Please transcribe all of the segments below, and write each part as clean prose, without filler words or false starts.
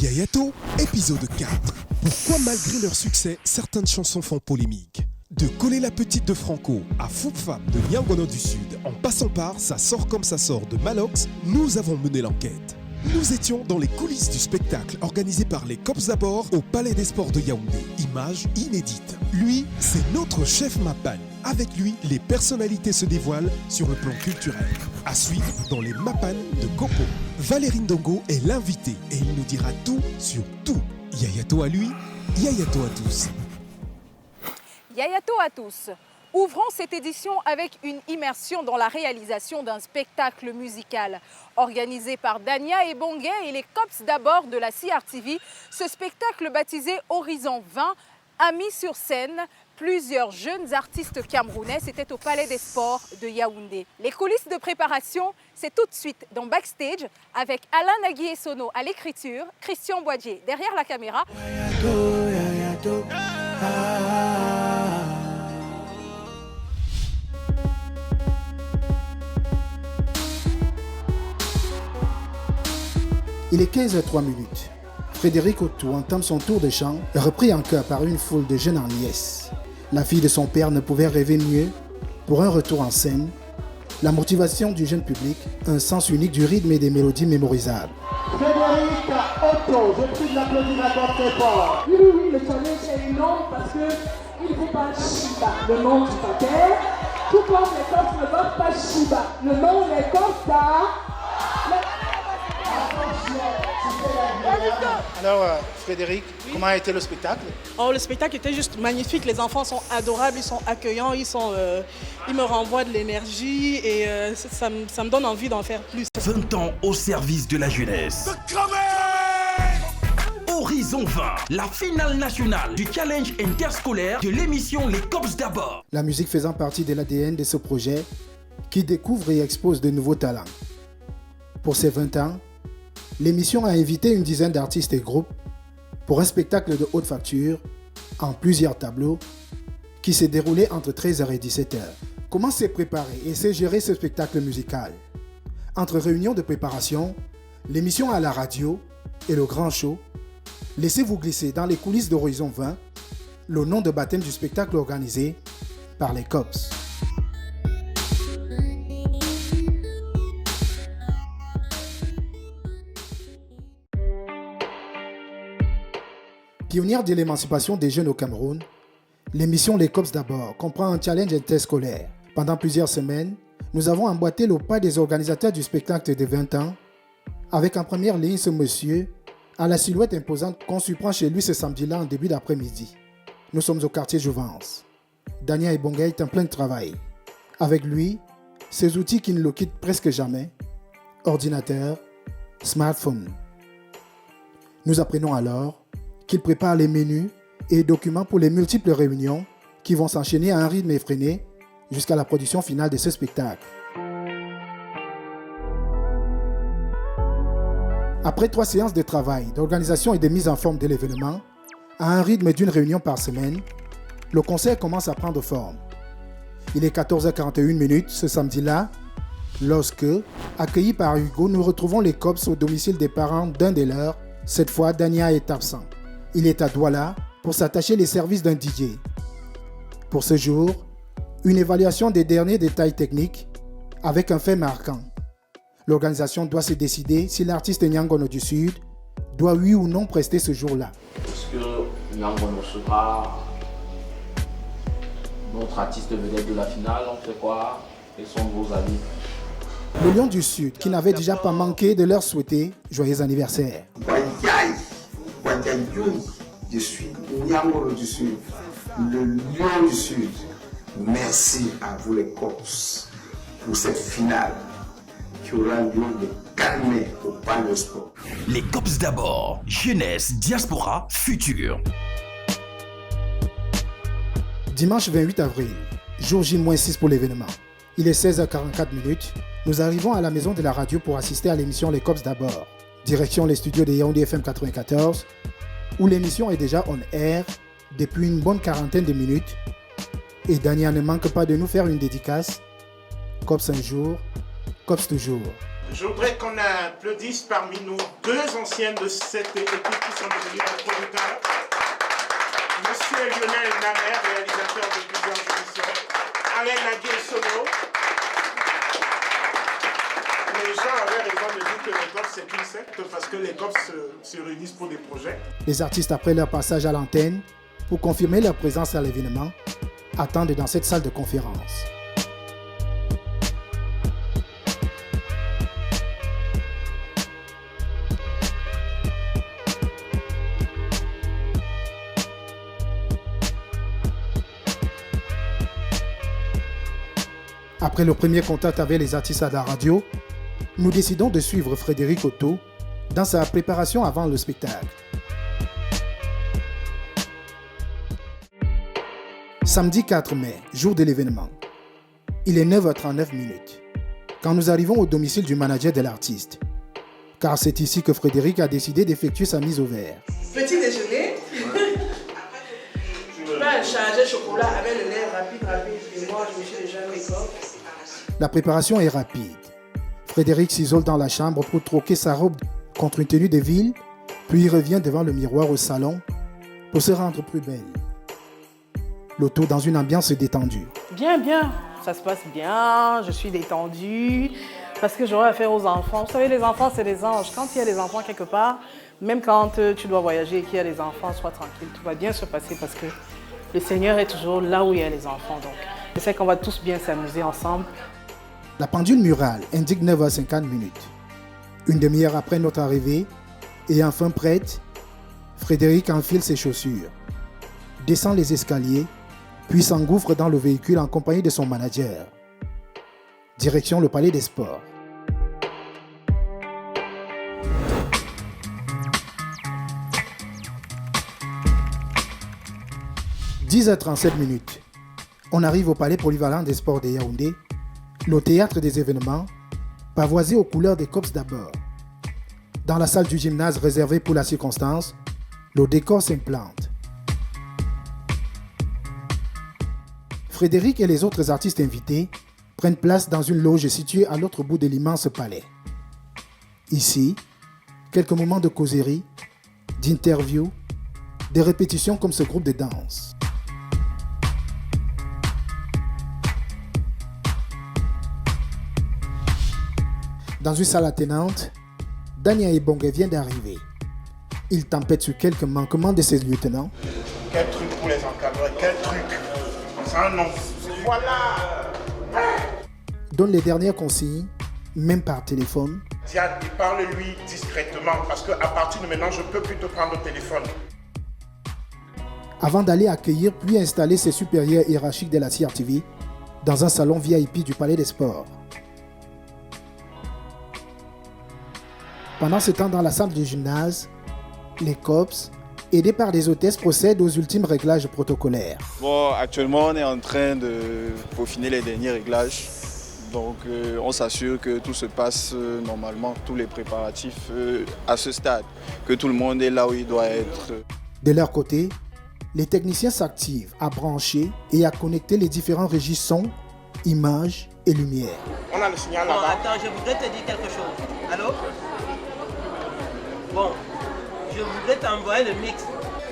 Yayato, épisode 4. Pourquoi malgré leur succès, certaines chansons font polémique? De Coller la petite de Franco à Foup Fap de Niangono du Sud, en passant par Ça sort comme ça sort de Malox, nous avons mené l'enquête. Nous étions dans les coulisses du spectacle organisé par les Cops d'abord au Palais des Sports de Yaoundé. Images inédites. Lui, c'est notre chef Mapan. Avec lui, les personnalités se dévoilent sur le plan culturel. À suivre dans les Mapan de Kopo. Valérie Ndongo est l'invité et il nous dira tout sur tout. Yayato à lui, Yayato à tous. Yayato à tous. Ouvrons cette édition avec une immersion dans la réalisation d'un spectacle musical. Organisé par Dania Ebongue et les Cops d'abord de la CRTV, ce spectacle baptisé Horizon 20 a mis sur scène plusieurs jeunes artistes camerounais. C'était au Palais des Sports de Yaoundé. Les coulisses de préparation, c'est tout de suite dans Backstage avec Alain Nagui-Essono à l'écriture, Christian Boadier derrière la caméra. Il est 15h03. Frédéric Otto entame son tour de chant, repris en chœur par une foule de jeunes en liesse. La fille de son père ne pouvait rêver mieux pour un retour en scène. La motivation du jeune public, un sens unique du rythme et des mélodies mémorisables. Frédéric Otto, je prie de l'applaudir encore très fort. Oui, le challenge est énorme parce qu'il ne faut pas Shiba, le nom du paquet. Tout comme les Cops ne votent pas Shiba, le nom des Cops Alors, Frédéric, comment a été le spectacle? Le spectacle était juste magnifique. Les enfants sont adorables, ils sont accueillants, ils me renvoient de l'énergie et ça me donne envie d'en faire plus. 20 ans au service de la jeunesse. Horizon 20, la finale nationale du challenge interscolaire de l'émission Les Cops d'abord. La musique faisant partie de l'ADN de ce projet qui découvre et expose de nouveaux talents. Pour ses 20 ans, l'émission a invité une dizaine d'artistes et groupes pour un spectacle de haute facture en plusieurs tableaux qui s'est déroulé entre 13h et 17h. Comment s'est préparé et s'est géré ce spectacle musical? Entre réunions de préparation, l'émission à la radio et le grand show, laissez-vous glisser dans les coulisses d'Horizon 20 le nom de baptême du spectacle organisé par les Cops. Pionnière de l'émancipation des jeunes au Cameroun, l'émission Les Cops d'abord comprend un challenge interscolaire. Pendant plusieurs semaines, nous avons emboîté le pas des organisateurs du spectacle de 20 ans, avec en première ligne ce monsieur, à la silhouette imposante qu'on surprend chez lui ce samedi-là en début d'après-midi. Nous sommes au quartier Jouvence. Dania Ebongue est en plein travail. Avec lui, ces outils qui ne le quittent presque jamais, ordinateur, smartphone. Nous apprenons alors qu'il prépare les menus et documents pour les multiples réunions qui vont s'enchaîner à un rythme effréné jusqu'à la production finale de ce spectacle. Après 3 séances de travail, d'organisation et de mise en forme de l'événement, à un rythme d'une réunion par semaine, le concert commence à prendre forme. Il est 14h41 ce samedi-là, lorsque, accueillis par Hugo, nous retrouvons les Cops au domicile des parents d'un des leurs. Cette fois, Dania est absent. Il est à Douala pour s'attacher les services d'un DJ. Pour ce jour, une évaluation des derniers détails techniques avec un fait marquant. L'organisation doit se décider si l'artiste Niangono du Sud doit oui ou non prester ce jour-là. Est-ce que Niangono sera notre artiste vedette de la finale? On fait quoi? Quels sont vos avis? Le Lion du Sud, qui n'avait déjà pas manqué de leur souhaiter joyeux anniversaire. Je suis Niangono du Sud, le Lion du Sud. Merci à vous les Cops pour cette finale qui aura lieu le 4 mai au Palais des Sports. Les Cops d'abord, jeunesse, diaspora, futur. Dimanche 28 avril, jour J-6 pour l'événement. Il est 16h44. Nous arrivons à la maison de la radio pour assister à l'émission Les Cops d'abord. Direction les studios de Yaoundé FM 94, où l'émission est déjà on air depuis une bonne quarantaine de minutes. Et Dania ne manque pas de nous faire une dédicace. Cops un jour, Cops toujours. Je voudrais qu'on applaudisse parmi nous 2 anciennes de cette équipe qui sont devenus des producteurs. Monsieur Lionel Namer, réalisateur de plusieurs émissions. Alain Naguier Solo. Les gens avaient raison de dire que les COPS c'est une secte parce que les COPS se réunissent pour des projets. Les artistes, après leur passage à l'antenne, pour confirmer leur présence à l'événement, attendent dans cette salle de conférence. Après le premier contact avec les artistes à la radio, nous décidons de suivre Frédéric Otto dans sa préparation avant le spectacle. Samedi 4 mai, jour de l'événement. Il est 9h39 quand nous arrivons au domicile du manager de l'artiste. Car c'est ici que Frédéric a décidé d'effectuer sa mise au vert. Petit déjeuner. Pain chargé chocolat avec le lait rapide. Et moi, je me suis déjà make-up. La préparation est rapide. Frédéric s'isole dans la chambre pour troquer sa robe contre une tenue de ville, puis il revient devant le miroir au salon pour se rendre plus belle. Le tout dans une ambiance détendue. Bien, ça se passe bien, je suis détendue, parce que j'aurai affaire aux enfants. Vous savez, les enfants, c'est des anges. Quand il y a des enfants quelque part, même quand tu dois voyager et qu'il y a des enfants, sois tranquille, tout va bien se passer parce que le Seigneur est toujours là où il y a les enfants. Donc, je sais qu'on va tous bien s'amuser ensemble. La pendule murale indique 9h50. Une demi-heure après notre arrivée, et enfin prête, Frédéric enfile ses chaussures, descend les escaliers, puis s'engouffre dans le véhicule en compagnie de son manager. Direction le Palais des Sports. « 10h37. On arrive au Palais polyvalent des sports de Yaoundé, le théâtre des événements, pavoisé aux couleurs des COPS d'abord. Dans la salle du gymnase réservée pour la circonstance, le décor s'implante. Frédéric et les autres artistes invités prennent place dans une loge située à l'autre bout de l'immense palais. Ici, quelques moments de causerie, d'interviews, des répétitions comme ce groupe de danse. Dans une salle attenante, Dania Ebongue vient d'arriver. Il tempête sur quelques manquements de ses lieutenants. Quel truc pour les encadrer, quel truc. Ça non. Voilà. Donne les dernières consignes, même par téléphone. Diane, parle-lui discrètement parce qu'à partir de maintenant, je ne peux plus te prendre au téléphone. Avant d'aller accueillir puis installer ses supérieurs hiérarchiques de la CRTV dans un salon VIP du Palais des Sports. Pendant ce temps, dans la salle du gymnase, les COPS, aidés par des hôtesses, procèdent aux ultimes réglages protocolaires. Bon, actuellement, on est en train de peaufiner les derniers réglages. Donc, on s'assure que tout se passe normalement, tous les préparatifs à ce stade, que tout le monde est là où il doit être. De leur côté, les techniciens s'activent à brancher et à connecter les différents régis son, images et lumière. On a le signal là-bas. Attends, je voudrais te dire quelque chose. Allô? Bon, je voudrais t'envoyer le mix.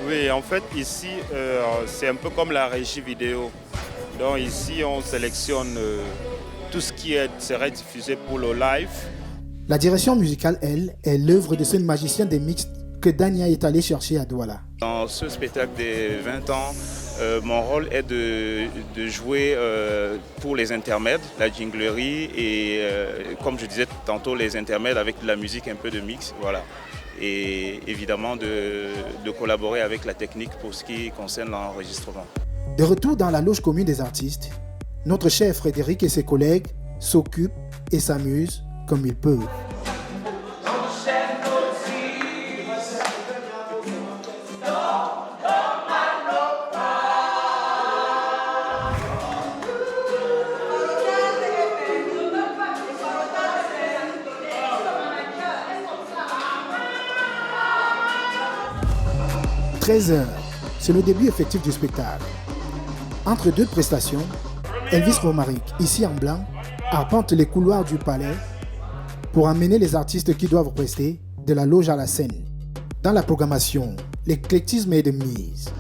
Oui, en fait, ici, c'est un peu comme la régie vidéo. Donc ici, on sélectionne tout ce qui serait diffusé pour le live. La direction musicale, elle, est l'œuvre de ce magicien des mix que Dania est allé chercher à Douala. Dans ce spectacle des 20 ans, mon rôle est de jouer pour les intermèdes, la jinglerie et comme je disais tantôt, les intermèdes avec de la musique, un peu de mix, voilà. Et évidemment de collaborer avec la technique pour ce qui concerne l'enregistrement. De retour dans la loge commune des artistes, notre cher Frédéric et ses collègues s'occupent et s'amusent comme ils peuvent. « 13h, c'est le début effectif du spectacle. Entre deux prestations, Elvis Romaric, ici en blanc, arpente les couloirs du palais pour amener les artistes qui doivent rester de la loge à la scène. Dans la programmation, l'éclectisme est de mise.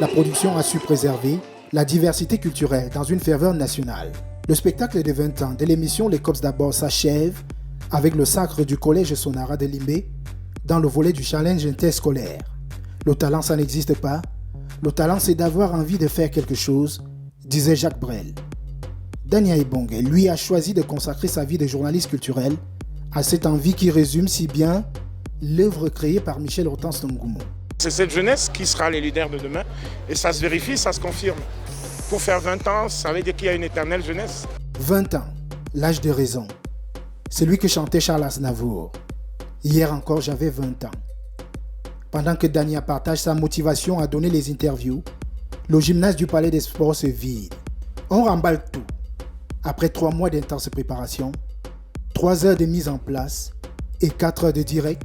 La production a su préserver la diversité culturelle dans une ferveur nationale. Le spectacle de 20 ans de l'émission Les Cops d'abord s'achève avec le sacre du collège Sonara de Limbé dans le volet du challenge interscolaire. Le talent, ça n'existe pas. Le talent, c'est d'avoir envie de faire quelque chose, disait Jacques Brel. Dania Ebongue, lui, a choisi de consacrer sa vie de journaliste culturel à cette envie qui résume si bien l'œuvre créée par Michel Hortense Ngongumo. C'est cette jeunesse qui sera les leaders de demain et ça se vérifie, ça se confirme. Pour faire 20 ans, ça veut dire qu'il y a une éternelle jeunesse. 20 ans, l'âge de raison. C'est lui que chantait Charles Aznavour. Hier encore, j'avais 20 ans. Pendant que Dania partage sa motivation à donner les interviews, le gymnase du Palais des Sports se vide. On remballe tout. Après 3 mois d'intense préparation, 3 heures de mise en place et 4 heures de direct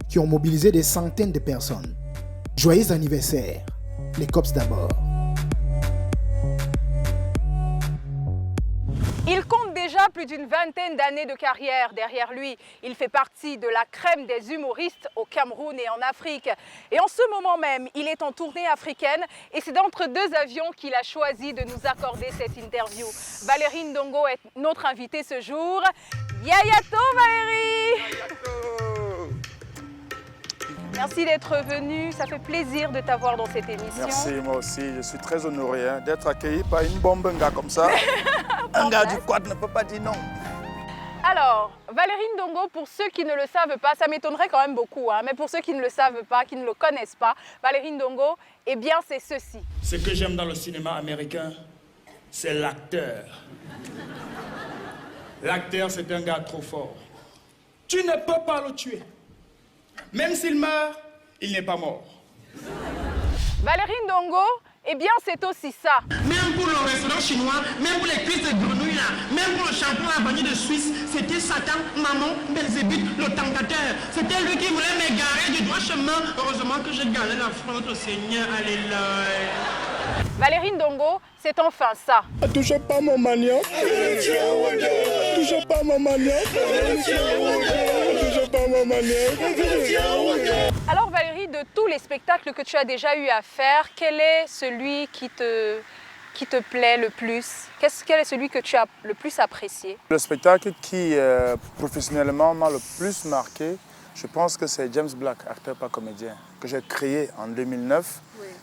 qui ont mobilisé des centaines de personnes. Joyeux anniversaire, les Cops d'abord. Il compte déjà plus d'une vingtaine d'années de carrière derrière lui. Il fait partie de la crème des humoristes au Cameroun et en Afrique. Et en ce moment même, il est en tournée africaine et c'est d'entre 2 avions qu'il a choisi de nous accorder cette interview. Valérie Ndongo est notre invitée ce jour. Yayato Valérie! Merci d'être venu, ça fait plaisir de t'avoir dans cette émission. Merci, moi aussi, je suis très honoré d'être accueilli par une bombe, un gars comme ça. Un gars du quad ne peut pas dire non. Alors, Valérie Ndongo, pour ceux qui ne le savent pas, ça m'étonnerait quand même beaucoup, mais pour ceux qui ne le savent pas, qui ne le connaissent pas, Valérie Ndongo, eh bien c'est ceci. Ce que j'aime dans le cinéma américain, c'est l'acteur. L'acteur, c'est un gars trop fort. Tu ne peux pas le tuer. Même s'il meurt, il n'est pas mort. Valérie Ndongo, eh bien c'est aussi ça. Même pour le restaurant chinois, même pour les cuisses de grenouille là, même pour le shampoing à vanille de Suisse, c'était Satan, Maman, Belzébuth, le tentateur. C'était lui qui voulait m'égarer du droit chemin. Heureusement que j'ai gagné la foi, notre Seigneur, alléluia. Valérie Ndongo, c'est enfin ça. Touchez pas mon manioc. Touchez pas mon manioc. Touchez pas mon manioc. Alors Valérie, de tous les spectacles que tu as déjà eu à faire, quel est celui qui te plaît le plus? Quel est celui que tu as le plus apprécié? Le spectacle qui, professionnellement, m'a le plus marqué, je pense que c'est James Black, acteur pas comédien, que j'ai créé en 2009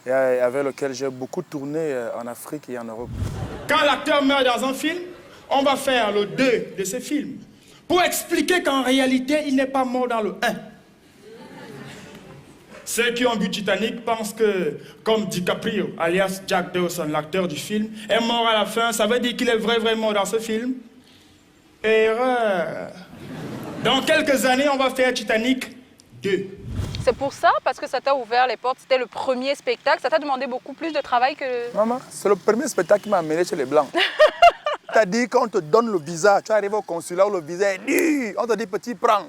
et avec lequel j'ai beaucoup tourné en Afrique et en Europe. Quand l'acteur meurt dans un film, on va faire le 2 de ce film pour expliquer qu'en réalité, il n'est pas mort dans le 1. Ceux qui ont vu Titanic pensent que, comme DiCaprio, alias Jack Dawson, l'acteur du film, est mort à la fin, ça veut dire qu'il est vraiment dans ce film. Erreur. Dans quelques années, on va faire Titanic 2. C'est pour ça, parce que ça t'a ouvert les portes, c'était le premier spectacle, ça t'a demandé beaucoup plus de travail que... Maman, c'est le premier spectacle qui m'a amené chez les Blancs. C'est-à-dire qu'on te donne le visa, tu arrives au consulat où le visa est nu, on te dit petit prends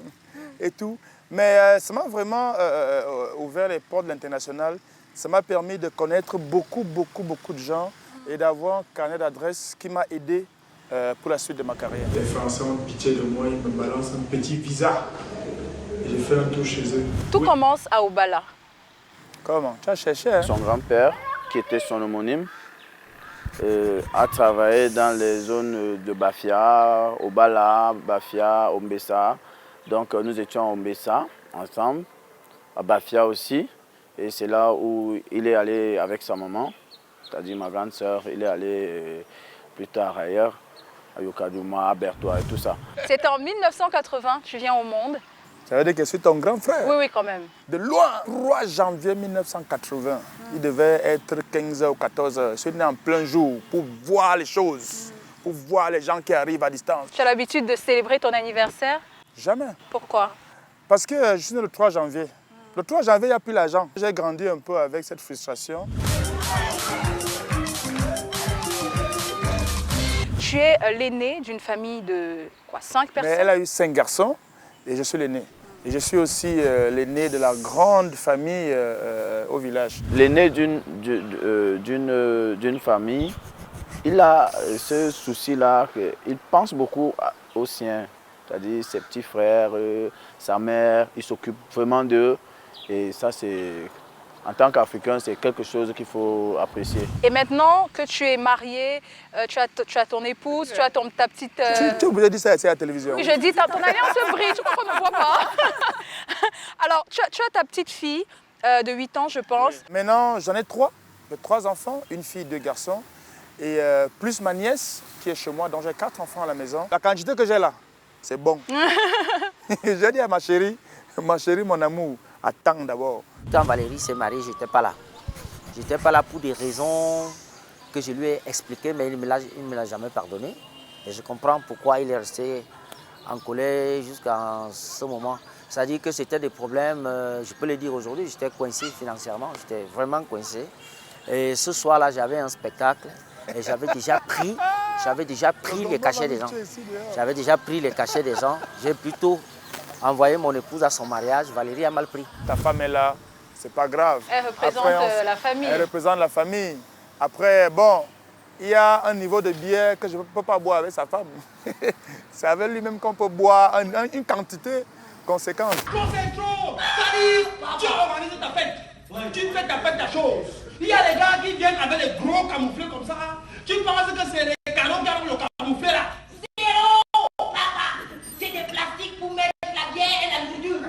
et tout. Mais ça m'a vraiment ouvert les portes de l'international Ça m'a permis de connaître beaucoup de gens et d'avoir un carnet d'adresses qui m'a aidé pour la suite de ma carrière. Les Français ont pitié de moi, ils me balancent un petit visa. Et j'ai fait un tour chez eux. Tout commence à Obala. Comment? Tu as cherché, hein? Son grand-père, qui était son homonyme, a travaillé dans les zones de Bafia, Obala, Bafia, Ombessa. Donc nous étions à Ombessa ensemble, à Bafia aussi. Et c'est là où il est allé avec sa maman, c'est-à-dire ma grande sœur. Il est allé plus tard ailleurs, à Yokadouma, à Bertois et tout ça. C'était en 1980, tu viens au monde. Ça veut dire que je suis ton grand frère? Oui, quand même. De loin, 3 janvier 1980. Il devait être 15h ou 14h. Je suis né en plein jour pour voir les choses, pour voir les gens qui arrivent à distance. Tu as l'habitude de célébrer ton anniversaire? Jamais. Pourquoi? Parce que je suis né le 3 janvier. Le 3 janvier, il n'y a plus l'argent. J'ai grandi un peu avec cette frustration. Tu es l'aîné d'une famille de 5 personnes? Mais elle a eu 5 garçons et je suis l'aîné. Et je suis aussi l'aîné de la grande famille au village. L'aîné d'une famille, il a ce souci-là, il pense beaucoup aux siens, c'est-à-dire ses petits frères, sa mère, il s'occupe vraiment d'eux. Et ça, en tant qu'Africain, c'est quelque chose qu'il faut apprécier. Et maintenant que tu es marié, tu as ton épouse, tu as ta petite... Tu oublies de dire ça à la télévision. Oui, je dis, ton alliance brille, tu crois qu'on ne voit pas. Alors, tu as ta petite fille de 8 ans, je pense. Oui. Maintenant, j'en ai 3. J'ai 3 enfants, une fille, 2 garçons. Et plus ma nièce qui est chez moi, donc j'ai 4 enfants à la maison. La quantité que j'ai là, c'est bon. J'ai dit à ma chérie, mon amour, attends d'abord. Quand Valérie s'est mariée, je n'étais pas là. Je n'étais pas là pour des raisons que je lui ai expliquées, mais il ne me l'a jamais pardonné. Et je comprends pourquoi il est resté en colère jusqu'à ce moment. C'est-à-dire que c'était des problèmes, je peux le dire aujourd'hui, j'étais coincé financièrement, j'étais vraiment coincé. Et ce soir-là, j'avais un spectacle et j'avais déjà pris les cachets des gens. J'avais déjà pris les cachets des gens. J'ai plutôt envoyé mon épouse à son mariage. Valérie a mal pris. Ta femme est là, c'est pas grave. Elle représente la famille. Elle représente la famille. Après, bon, il y a un niveau de bière que je ne peux pas boire avec sa femme. C'est avec lui-même qu'on peut boire une quantité conséquente. Quand c'est trop, ça dit, tu as organisé ta fête. Tu fais ta fête, ta chose. Il y a des gars qui viennent avec des gros camouflés comme ça. Tu penses que c'est les canons qui ont le camouflé là? Zéro, papa. C'est des plastiques pour mettre la bière et la nourriture.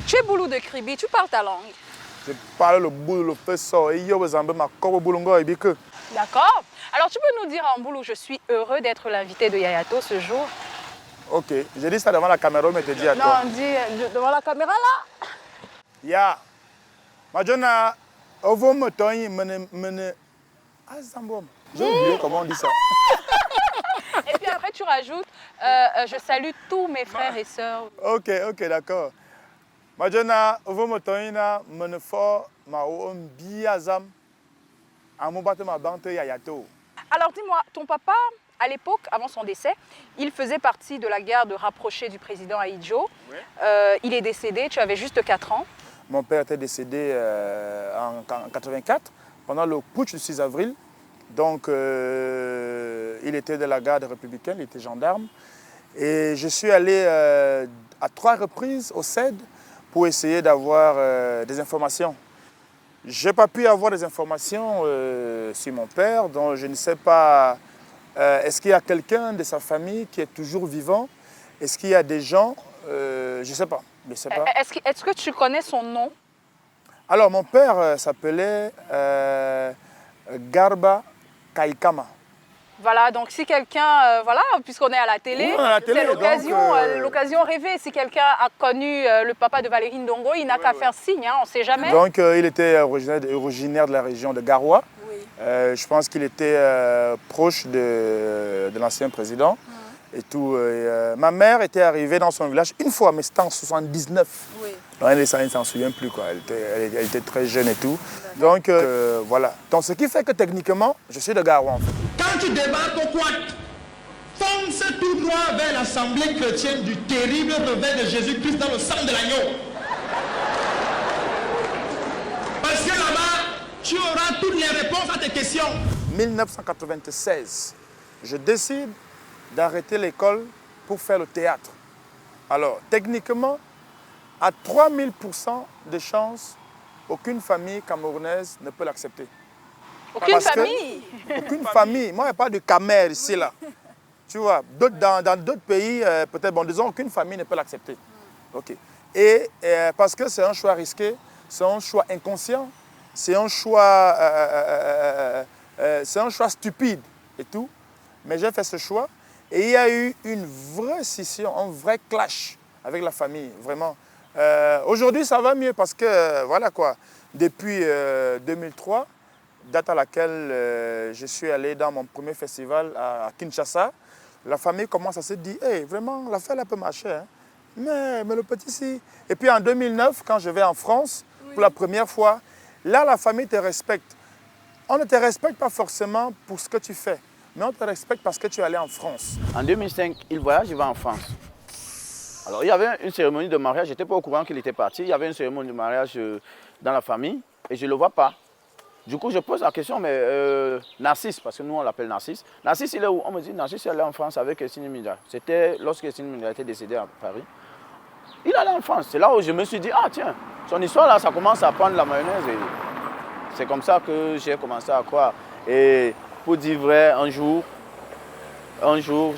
Tu es Boulou de Kribi, tu parles ta langue. Je parle le boulou, le faisceau, et yo, ma cobo boulongo et bique. D'accord. Alors tu peux nous dire en Boulou, je suis heureux d'être l'invité de Yayato ce jour. Ok, j'ai dit ça devant la caméra, mais tu dis à toi. Non, dis devant la caméra là. Ya, Majona, ovo motoyi, mene, azambom. J'ai oublié comment on dit ça. Et puis après tu rajoutes, je salue tous mes frères et sœurs. Ok, d'accord. Majona, ovo motoyi na mene fo ma o biazam, amobate ma bante Yayato. Alors dis-moi, ton papa, à l'époque, avant son décès, il faisait partie de la garde rapprochée du président Ahidjo. Ouais. Il est décédé, tu avais juste 4 ans. Mon père était décédé en 1984, pendant le putsch du 6 avril. Donc, il était de la garde républicaine, il était gendarme. Et je suis allé à 3 reprises au CED pour essayer d'avoir des informations. Je n'ai pas pu avoir des informations sur mon père, donc je ne sais pas, est-ce qu'il y a quelqu'un de sa famille qui est toujours vivant? Est-ce qu'il y a des gens? Je ne sais pas. Est-ce que tu connais son nom? Alors, mon père s'appelait Garba Kaikama. Voilà, donc si quelqu'un, voilà, puisqu'on est à la télé, c'est l'occasion rêvée. Si quelqu'un a connu le papa de Valérie Ndongo, il n'a qu'à faire signe, hein, on ne sait jamais. Donc il était originaire de la région de Garoua. Oui. Je pense qu'il était proche de l'ancien président. Et tout. Ma mère était arrivée dans son village une fois, mais c'était en 1979. Oui. Donc, elle ne s'en souvient plus, quoi. Elle était très jeune et tout. Donc voilà. Donc ce qui fait que techniquement, je suis de Garoua en fait. Quand tu débarques au Quat, fonce tout droit vers l'assemblée chrétienne du terrible réveil de Jésus-Christ dans le sang de l'agneau. Parce que là-bas, Tu auras toutes les réponses à tes questions. 1996, je décide d'arrêter l'école pour faire le théâtre. Alors, techniquement, à 3000% de chances, aucune famille camerounaise ne peut l'accepter. Aucune famille? Aucune famille. Moi, il n'y a pas de Camer ici, là. Tu vois, dans d'autres pays, peut-être, bon, disons, aucune famille ne peut l'accepter. OK. Et parce que c'est un choix risqué, c'est un choix inconscient, c'est un choix stupide et tout. Mais j'ai fait ce choix et il y a eu une vraie scission, un vrai clash avec la famille, vraiment. Aujourd'hui, ça va mieux parce que, voilà quoi, depuis 2003, date à laquelle je suis allé dans mon premier festival à Kinshasa, la famille commence à se dire, hey, vraiment, l'affaire elle peut marcher. Hein. Mais le petit si. Et puis en 2009, quand je vais en France, pour la première fois, là, la famille te respecte. On ne te respecte pas forcément pour ce que tu fais, mais on te respecte parce que tu es allé en France. En 2005, il voyage, il va en France. Alors, il y avait une cérémonie de mariage, je n'étais pas au courant qu'il était parti. Il y avait une cérémonie de mariage dans la famille et je ne le vois pas. Du coup, je pose la question, mais Narcisse, parce que nous, on l'appelle Narcisse. Narcisse, il est où? On me dit, Narcisse, il est allé en France avec Sini Mindra. C'était lorsque Sini Mindra était décédé à Paris. Il allait en France. C'est là où je me suis dit, ah tiens, son histoire là, ça commence à prendre la mayonnaise. C'est comme ça que j'ai commencé à croire. Et pour dire vrai, un jour,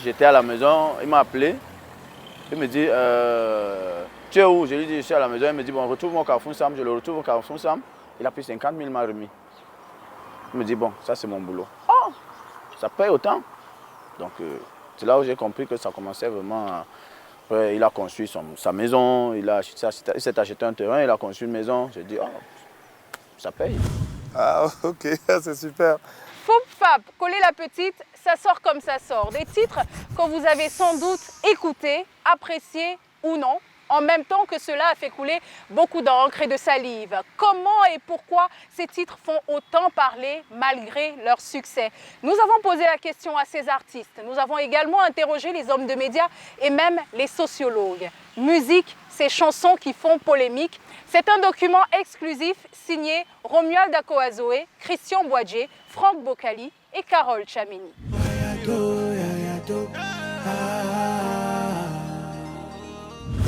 j'étais à la maison, il m'a appelé. Il me dit, tu es où? Je lui dis, je suis à la maison. Il me dit, bon, retrouve-moi au Carrefour Sam. Je le retrouve au Carrefour Sam. Il a pris 50 000, il m'a remis. Il me dit, bon, ça c'est mon boulot. Oh, ça paye autant. Donc, c'est là où j'ai compris que ça commençait vraiment à... Après, il a construit sa maison, il s'est acheté un terrain, il a construit une maison. J'ai dit, oh, ça paye. Ah, ok, c'est super. Foup Fap, Coller la petite, ça sort comme ça sort. Des titres que vous avez sans doute écoutés, appréciés ou non, en même temps que cela a fait couler beaucoup d'encre et de salive. Comment et pourquoi ces titres font autant parler malgré leur succès? Nous avons posé la question à ces artistes. Nous avons également interrogé les hommes de médias et même les sociologues. Musique, ces chansons qui font polémique. C'est un document exclusif signé Romuald Akoazoé, Christian Boadjé, Franck Bocali et Carole Chamini.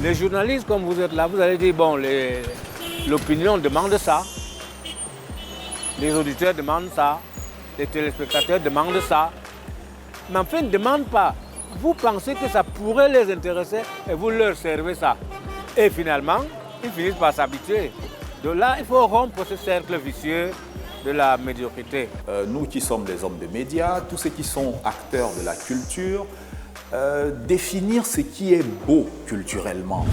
Les journalistes, comme vous êtes là, vous allez dire, bon, l'opinion demande ça, les auditeurs demandent ça, les téléspectateurs demandent ça, mais en fait, ils ne demandent pas. Vous pensez que ça pourrait les intéresser et vous leur servez ça. Et finalement, ils finissent par s'habituer. Donc là, il faut rompre ce cercle vicieux de la médiocrité. Nous qui sommes des hommes de médias, tous ceux qui sont acteurs de la culture, définir ce qui est beau culturellement.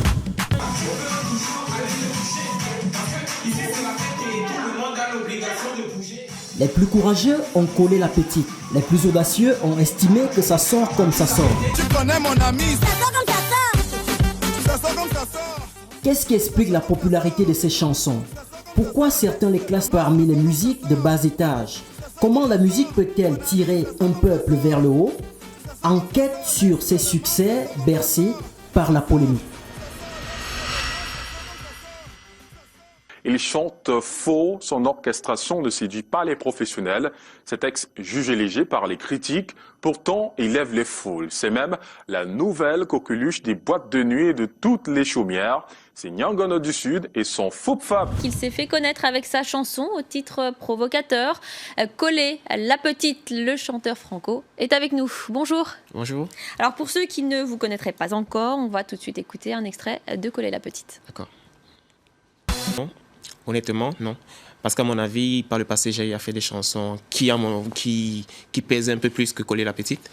Les plus courageux ont collé la petite. Les plus audacieux ont estimé que ça sort comme ça sort. Tu connais mon ami. Ça sort comme ça sort. Ça sort comme ça sort. Qu'est-ce qui explique la popularité de ces chansons? Pourquoi certains les classent parmi les musiques de bas étage? Comment la musique peut-elle tirer un peuple vers le haut? Enquête sur ses succès bercés par la polémique. Il chante faux, son orchestration ne séduit pas les professionnels. Ces textes jugés légers par les critiques, pourtant il lève les foules. C'est même la nouvelle coqueluche des boîtes de nuit et de toutes les chaumières. C'est Nyangono du Sud et son Foup Fap. Il s'est fait connaître avec sa chanson au titre provocateur. Coller la petite, le chanteur franco, est avec nous. Bonjour. Bonjour. Alors pour ceux qui ne vous connaîtraient pas encore, on va tout de suite écouter un extrait de Coller la petite. D'accord. Non, honnêtement, non. Parce qu'à mon avis, par le passé, j'ai fait des chansons qui pèsent un peu plus que Coller la petite.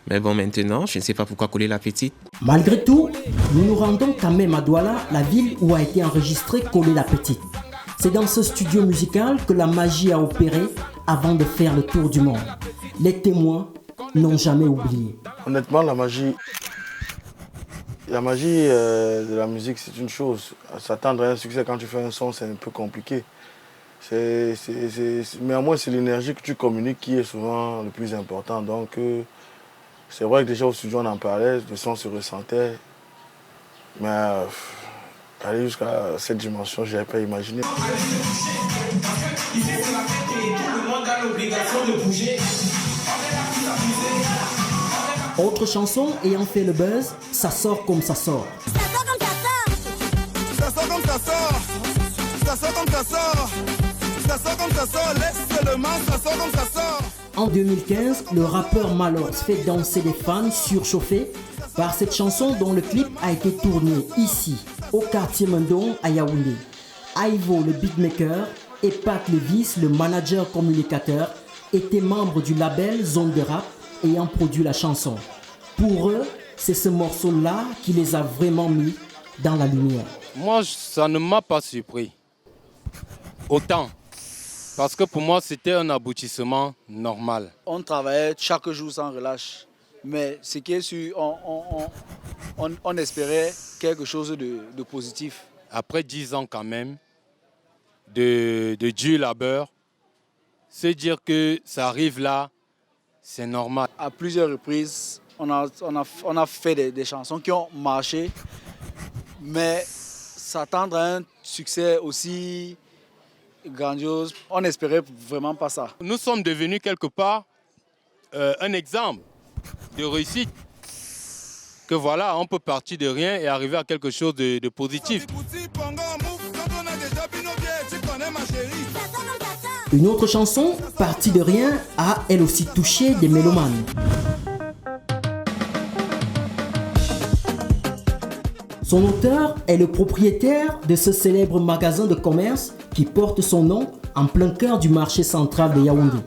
Mais bon, maintenant, je ne sais pas pourquoi Coller la petite. Malgré tout, nous nous rendons quand même à Douala, la ville où a été enregistrée Coller la petite. C'est dans ce studio musical que la magie a opéré avant de faire le tour du monde. Les témoins n'ont jamais oublié. Honnêtement, la magie de la musique, c'est une chose. S'attendre à un succès quand tu fais un son, c'est un peu compliqué. Mais au moins, c'est l'énergie que tu communiques qui est souvent le plus important. Donc, c'est vrai que déjà au studio, on en parlait, le son se ressentait. Mais aller jusqu'à cette dimension, je n'avais pas imaginé. l'obligation de bouger. Autre chanson ayant fait le buzz, Ça sort comme ça sort. Ça sort comme ça sort. Ça sort comme ça sort. Ça sort comme ça sort. Ça sort comme ça sort. Laisse seulement, ça sort comme ça sort. En 2015, le rappeur Malox fait danser des fans surchauffés par cette chanson dont le clip a été tourné ici, au quartier Mendong à Yaoundé. Ivo, le beatmaker, et Pat Levis, le manager communicateur, étaient membres du label Zone de Rap ayant produit la chanson. Pour eux, c'est ce morceau-là qui les a vraiment mis dans la lumière. Moi, ça ne m'a pas surpris. Autant. Parce que pour moi, c'était un aboutissement normal. On travaillait chaque jour sans relâche. Mais ce qui est sûr, on espérait quelque chose de positif. Après 10 ans quand même, de dur labeur, se dire que ça arrive là, c'est normal. À plusieurs reprises, on a fait des chansons qui ont marché, mais s'attendre à un succès aussi grandiose, on n'espérait vraiment pas ça. Nous sommes devenus quelque part un exemple de réussite. Que voilà, on peut partir de rien et arriver à quelque chose de positif. Une autre chanson, Partie de rien, a elle aussi touché des mélomanes. Son auteur est le propriétaire de ce célèbre magasin de commerce qui porte son nom en plein cœur du marché central de Yaoundé.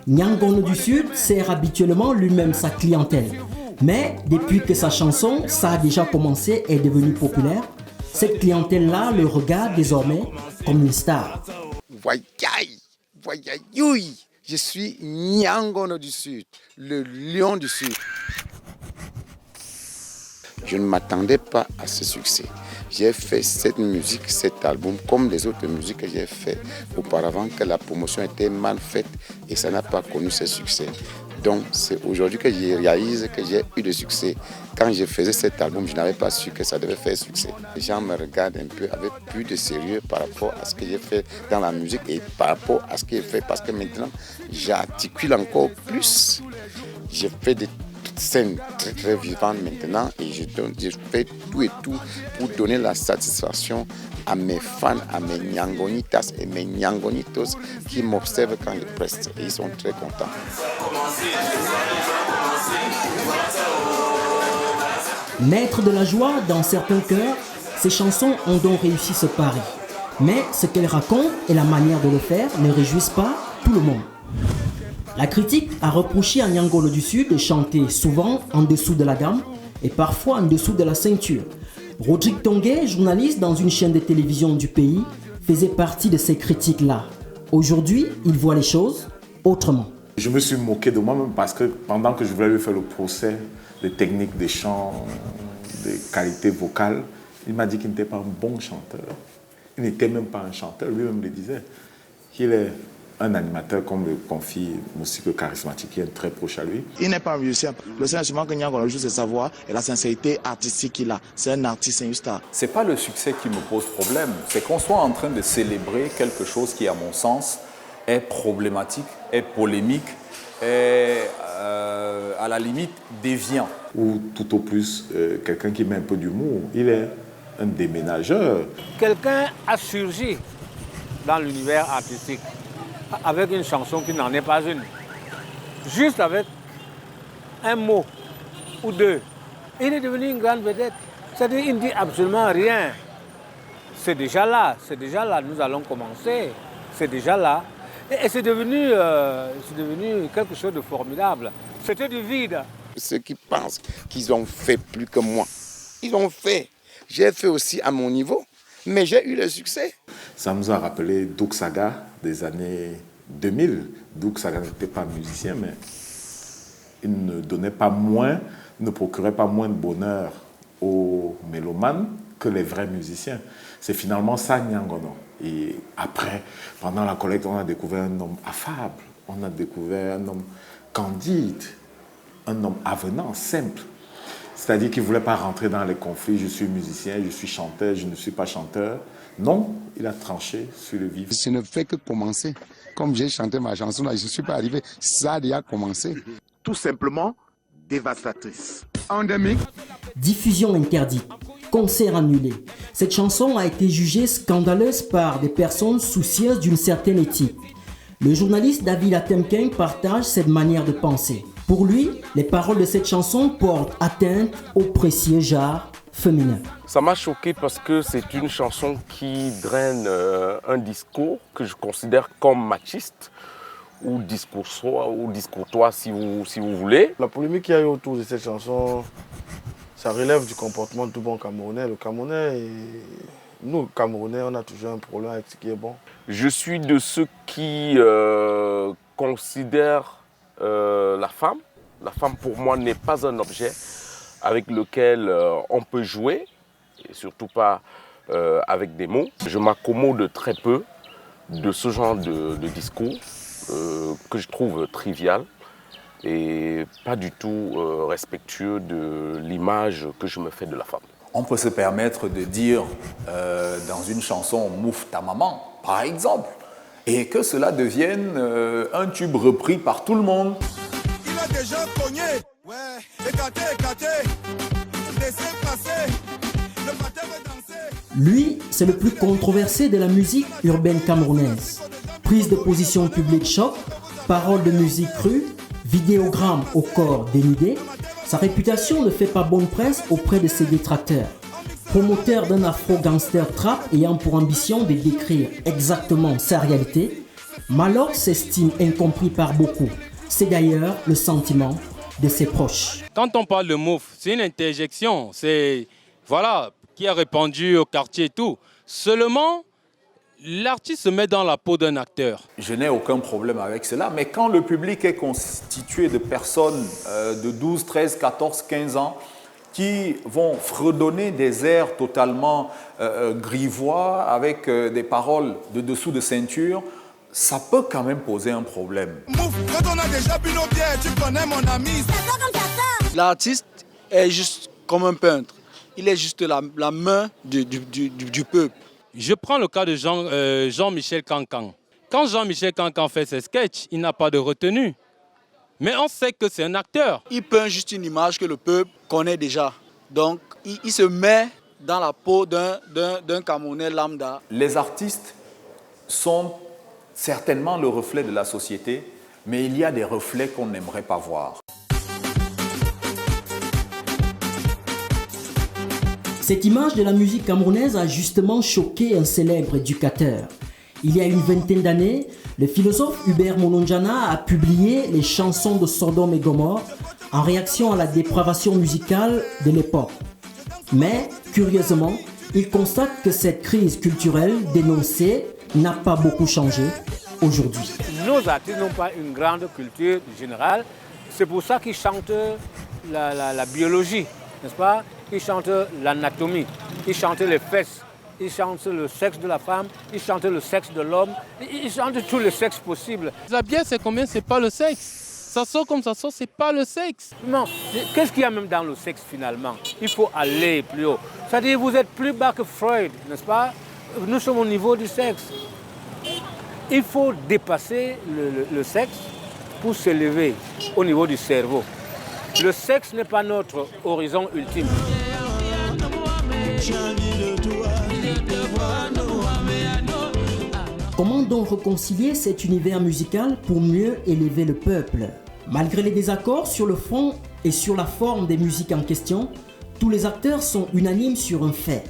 Nyangono du Sud sert habituellement lui-même sa clientèle. Mais depuis que sa chanson, Ça a déjà commencé, est devenue populaire, cette clientèle-là le regarde désormais comme une star. Voyaï, je suis Nyangono du Sud, le lion du Sud. Je ne m'attendais pas à ce succès. J'ai fait cette musique, cet album, comme les autres musiques que j'ai fait auparavant, que la promotion était mal faite et ça n'a pas connu ce succès. Donc c'est aujourd'hui que je réalise que j'ai eu du succès. Quand je faisais cet album, je n'avais pas su que ça devait faire succès. Les gens me regardent un peu avec plus de sérieux par rapport à ce que j'ai fait dans la musique et par rapport à ce que j'ai fait parce que maintenant, j'articule encore plus. Je fais des scènes très très vivantes maintenant et je fais tout et tout pour donner la satisfaction à mes fans, à mes nyangonitas et mes nyangonitos qui m'observent quand je preste et ils sont très contents. Maître de la joie dans certains cœurs, ces chansons ont donc réussi ce pari. Mais ce qu'elles racontent et la manière de le faire ne réjouissent pas tout le monde. La critique a reproché à Nyangono du Sud de chanter souvent en dessous de la gamme et parfois en dessous de la ceinture. Rodrigue Tongué, journaliste dans une chaîne de télévision du pays, faisait partie de ces critiques-là. Aujourd'hui, il voit les choses autrement. Je me suis moqué de moi-même parce que pendant que je voulais lui faire le procès des techniques des chants, des qualités vocales, il m'a dit qu'il n'était pas un bon chanteur. Il n'était même pas un chanteur, lui-même le disait. Qu'il est un animateur, comme le confie Moussiko Charismatique, qui est très proche à lui. Il n'est pas un musicien. Le seul instrument que Nyangono joue, c'est sa voix et la sincérité artistique qu'il a. C'est un artiste, c'est une star. Ce n'est pas le succès qui me pose problème, c'est qu'on soit en train de célébrer quelque chose qui, à mon sens, est problématique, est polémique, est à la limite déviant. Ou tout au plus, quelqu'un qui met un peu d'humour. Il est un déménageur. Quelqu'un a surgi dans l'univers artistique avec une chanson qui n'en est pas une. Juste avec un mot ou deux. Il est devenu une grande vedette. C'est-à-dire qu'il ne dit absolument rien. C'est déjà là, nous allons commencer. C'est déjà là. Et c'est devenu quelque chose de formidable. C'était du vide. Ceux qui pensent qu'ils ont fait plus que moi, ils ont fait. J'ai fait aussi à mon niveau, mais j'ai eu le succès. Ça nous a rappelé Doug Saga des années 2000. Doug Saga n'était pas musicien, mais il ne donnait pas moins, ne procurait pas moins de bonheur aux mélomanes que les vrais musiciens. C'est finalement ça, Nyangono. Et après, pendant la collecte, on a découvert un homme affable, on a découvert un homme candide, un homme avenant, simple. C'est-à-dire qu'il ne voulait pas rentrer dans les conflits. Je suis musicien, je suis chanteur, je ne suis pas chanteur. Non, il a tranché sur le vif. Je ne fais que commencer. Comme j'ai chanté ma chanson, là, je ne suis pas arrivé. Ça a déjà commencé. Tout simplement dévastatrice. Endémique. Diffusion interdite, concert annulé. Cette chanson a été jugée scandaleuse par des personnes soucieuses d'une certaine éthique. Le journaliste David Atemkin partage cette manière de penser. Pour lui, les paroles de cette chanson portent atteinte au précieux genre féminin. Ça m'a choqué parce que c'est une chanson qui draine un discours que je considère comme machiste ou discourtois si vous voulez. La polémique qu'il y a eu autour de cette chanson, ça relève du comportement de tout bon Camerounais. Le Camerounais, nous Camerounais, on a toujours un problème avec ce qui est bon. Je suis de ceux qui considèrent la femme. La femme pour moi n'est pas un objet avec lequel on peut jouer, et surtout pas avec des mots. Je m'accommode très peu de ce genre de discours que je trouve trivial et pas du tout respectueux de l'image que je me fais de la femme. On peut se permettre de dire dans une chanson « Mouffe ta maman », par exemple, et que cela devienne un tube repris par tout le monde. Il a déjà cogné, ouais, écarté, laissez passer, le matin va danser. Lui, c'est le plus controversé de la musique urbaine camerounaise. Prise de position publique choc, paroles de musique crue, vidéogramme au corps dénudé, sa réputation ne fait pas bonne presse auprès de ses détracteurs. Promoteur d'un afro-gangster trap ayant pour ambition de décrire exactement sa réalité, Malox s'estime incompris par beaucoup. C'est d'ailleurs le sentiment de ses proches. Quand on parle de mouf, c'est une interjection, c'est voilà, qui a répandu au quartier et tout. Seulement, l'artiste se met dans la peau d'un acteur. Je n'ai aucun problème avec cela, mais quand le public est constitué de personnes de 12, 13, 14, 15 ans qui vont fredonner des airs totalement grivois avec des paroles de dessous de ceinture, ça peut quand même poser un problème. Quand on a déjà bu nos bières, tu connais mon ami. L'artiste est juste comme un peintre. Il est juste la main du peuple. Je prends le cas de Jean-Michel Cancan. Quand Jean-Michel Cancan fait ses sketchs, il n'a pas de retenue. Mais on sait que c'est un acteur. Il peint juste une image que le peuple connaît déjà. Donc, il se met dans la peau d'un Camerounais lambda. Les artistes sont certainement le reflet de la société, mais il y a des reflets qu'on n'aimerait pas voir. Cette image de la musique camerounaise a justement choqué un célèbre éducateur. Il y a une vingtaine d'années, le philosophe Hubert Mononjana a publié les chansons de Sodome et Gomorrhe en réaction à la dépravation musicale de l'époque. Mais, curieusement, il constate que cette crise culturelle dénoncée n'a pas beaucoup changé aujourd'hui. Nos artistes n'ont pas une grande culture générale. C'est pour ça qu'ils chantent la biologie, n'est-ce pas? Ils chantent l'anatomie, ils chantent les fesses, ils chantent le sexe de la femme, ils chantent le sexe de l'homme, ils chantent tous les sexes possibles. La bière, c'est combien? C'est pas le sexe. Ça sort comme ça sort, c'est pas le sexe. Non, qu'est-ce qu'il y a même dans le sexe finalement? Il faut aller plus haut. C'est-à-dire vous êtes plus bas que Freud, n'est-ce pas? Nous sommes au niveau du sexe. Il faut dépasser le sexe pour s'élever au niveau du cerveau. Le sexe n'est pas notre horizon ultime. Comment donc réconcilier cet univers musical pour mieux élever le peuple? Malgré les désaccords sur le fond et sur la forme des musiques en question, tous les acteurs sont unanimes sur un fait.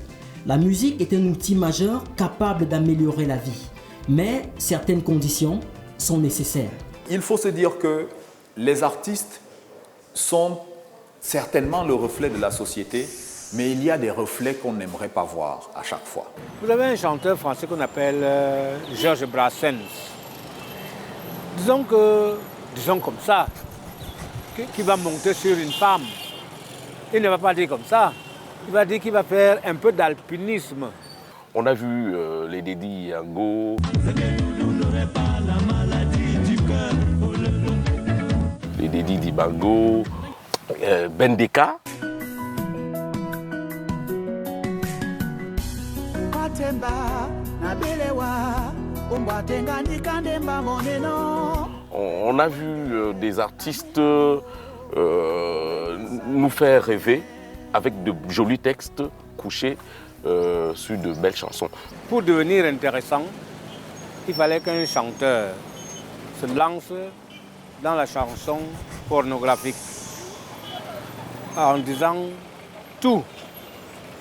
La musique est un outil majeur capable d'améliorer la vie. Mais certaines conditions sont nécessaires. Il faut se dire que les artistes sont certainement le reflet de la société, mais il y a des reflets qu'on n'aimerait pas voir à chaque fois. Vous avez un chanteur français qu'on appelle Georges Brassens. Disons comme ça, qu'il va monter sur une femme. Il ne va pas dire comme ça. Il va dire qu'il va faire un peu d'alpinisme. On a vu les Dédi Yango, les Dédi Dibango, Bendeka. On a vu des artistes nous faire rêver avec de jolis textes couchés sur de belles chansons. Pour devenir intéressant, il fallait qu'un chanteur se lance dans la chanson pornographique en disant tout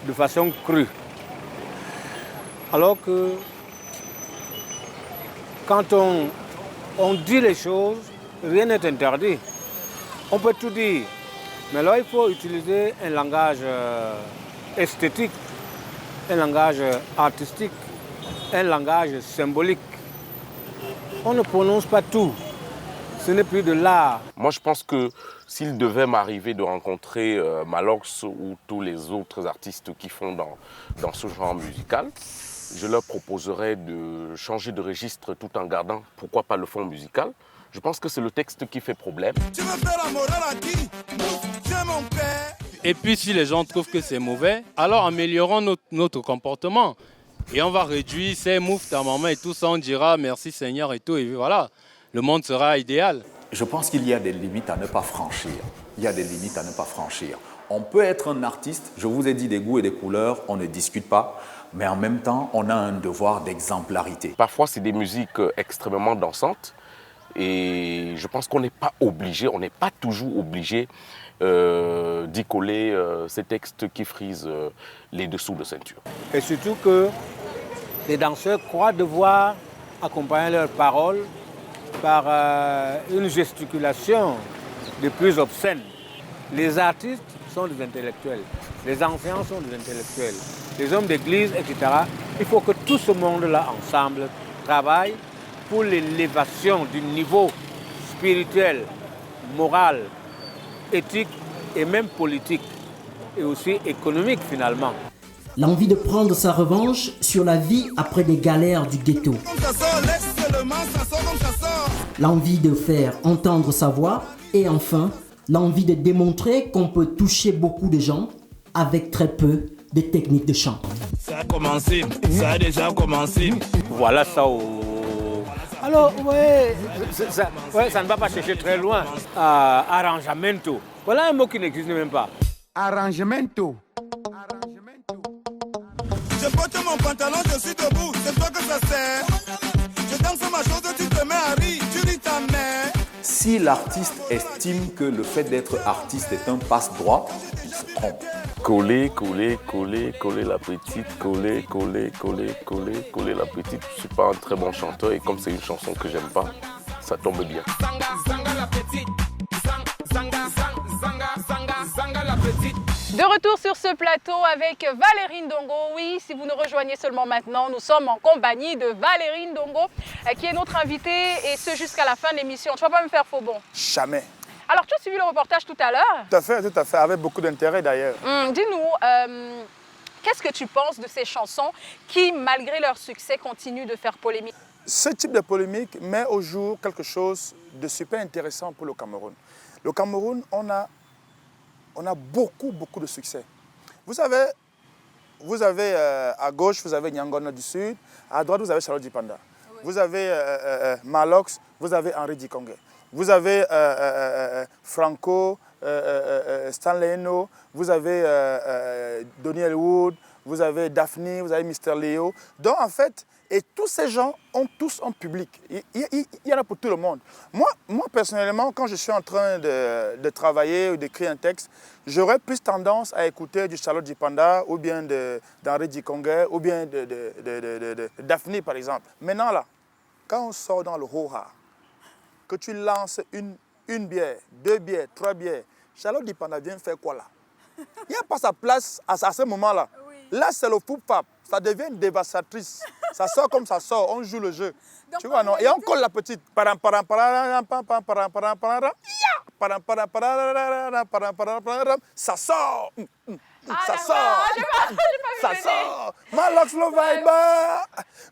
de façon crue. Alors que quand on dit les choses, rien n'est interdit. On peut tout dire, mais là il faut utiliser un langage esthétique, un langage artistique, un langage symbolique. On ne prononce pas tout. Ce n'est plus de l'art. Moi, je pense que s'il devait m'arriver de rencontrer Malox ou tous les autres artistes qui font dans ce genre musical, je leur proposerais de changer de registre tout en gardant, pourquoi pas, le fond musical. Je pense que c'est le texte qui fait problème. Tu veux faire la morale à qui? Tu es mon père. Et puis, si les gens trouvent que c'est mauvais, alors améliorons notre comportement. Et on va réduire ces moufs, ta maman et tout ça, on dira merci Seigneur et tout, et voilà, le monde sera idéal. Je pense qu'il y a des limites à ne pas franchir. Il y a des limites à ne pas franchir. On peut être un artiste, je vous ai dit des goûts et des couleurs, on ne discute pas, mais en même temps, on a un devoir d'exemplarité. Parfois, c'est des musiques extrêmement dansantes, et je pense qu'on n'est pas obligé, on n'est pas toujours obligé d'y coller ces textes qui frisent les dessous de ceinture. Et surtout que les danseurs croient devoir accompagner leurs paroles par une gesticulation de plus obscène. Les artistes sont des intellectuels, les enseignants sont des intellectuels, les hommes d'église, etc. Il faut que tout ce monde-là ensemble travaille pour l'élévation du niveau spirituel, moral, éthique et même politique, et aussi économique finalement. L'envie de prendre sa revanche sur la vie après des galères du ghetto. L'envie de faire entendre sa voix et enfin, l'envie de démontrer qu'on peut toucher beaucoup de gens avec très peu de techniques de chant. Ça a commencé, ça a déjà commencé. Voilà ça. Alors, ouais, ça ne va pas chercher très loin. Arrangemento. Voilà un mot qui n'existe même pas. Arrangemento. Je porte mon pantalon, je suis debout, c'est toi que ça sert. Je danse ma chose, tu te mets à rire, tu ris ta mère. Si l'artiste estime que le fait d'être artiste est un passe-droit, il se trompe. Coller, coller, coller, coller la petite, coller, coller, coller, coller, coller la petite. Je ne suis pas un très bon chanteur et comme c'est une chanson que j'aime pas, ça tombe bien. De retour sur ce plateau avec Valérie Ndongo. Oui, si vous nous rejoignez seulement maintenant, nous sommes en compagnie de Valérie Ndongo, qui est notre invitée, et ce jusqu'à la fin de l'émission. Tu ne vas pas me faire faux bon? Jamais. Alors, tu as suivi le reportage tout à l'heure? Tout à fait, avec beaucoup d'intérêt d'ailleurs. Dis-nous, qu'est-ce que tu penses de ces chansons qui, malgré leur succès, continuent de faire polémique? Ce type de polémique met au jour quelque chose de super intéressant pour le Cameroun. Le Cameroun, on a beaucoup de succès. Vous avez à gauche, vous avez Nyangona du Sud, à droite, vous avez Charlotte Dipanda. Oui. Vous avez Malox, vous avez Henri Dikongé. Vous avez Franco, Stanley Eno, vous avez Donny Elwood, vous avez Daphne, vous avez Mr. Léo. Donc en fait, et tous ces gens ont tous un public. Il y en a pour tout le monde. Moi personnellement, quand je suis en train de travailler ou d'écrire un texte, j'aurais plus tendance à écouter du Charlotte Dipanda ou bien d'Henri Dikongé ou bien de Daphne par exemple. Maintenant là, quand on sort dans le Roha, que tu lances une bière, 2 bières, 3 bières, Charlotte Dipanda vient faire quoi là? Il n'y a pas sa place à ce moment-là. Oui. Là, c'est le fou-fap. Ça devient une dévastatrice. Ça sort comme ça sort, on joue le jeu. Donc, tu vois, non? Et on colle la petite. Ça sort. Ça sort. Ça sort. Malox le vibe.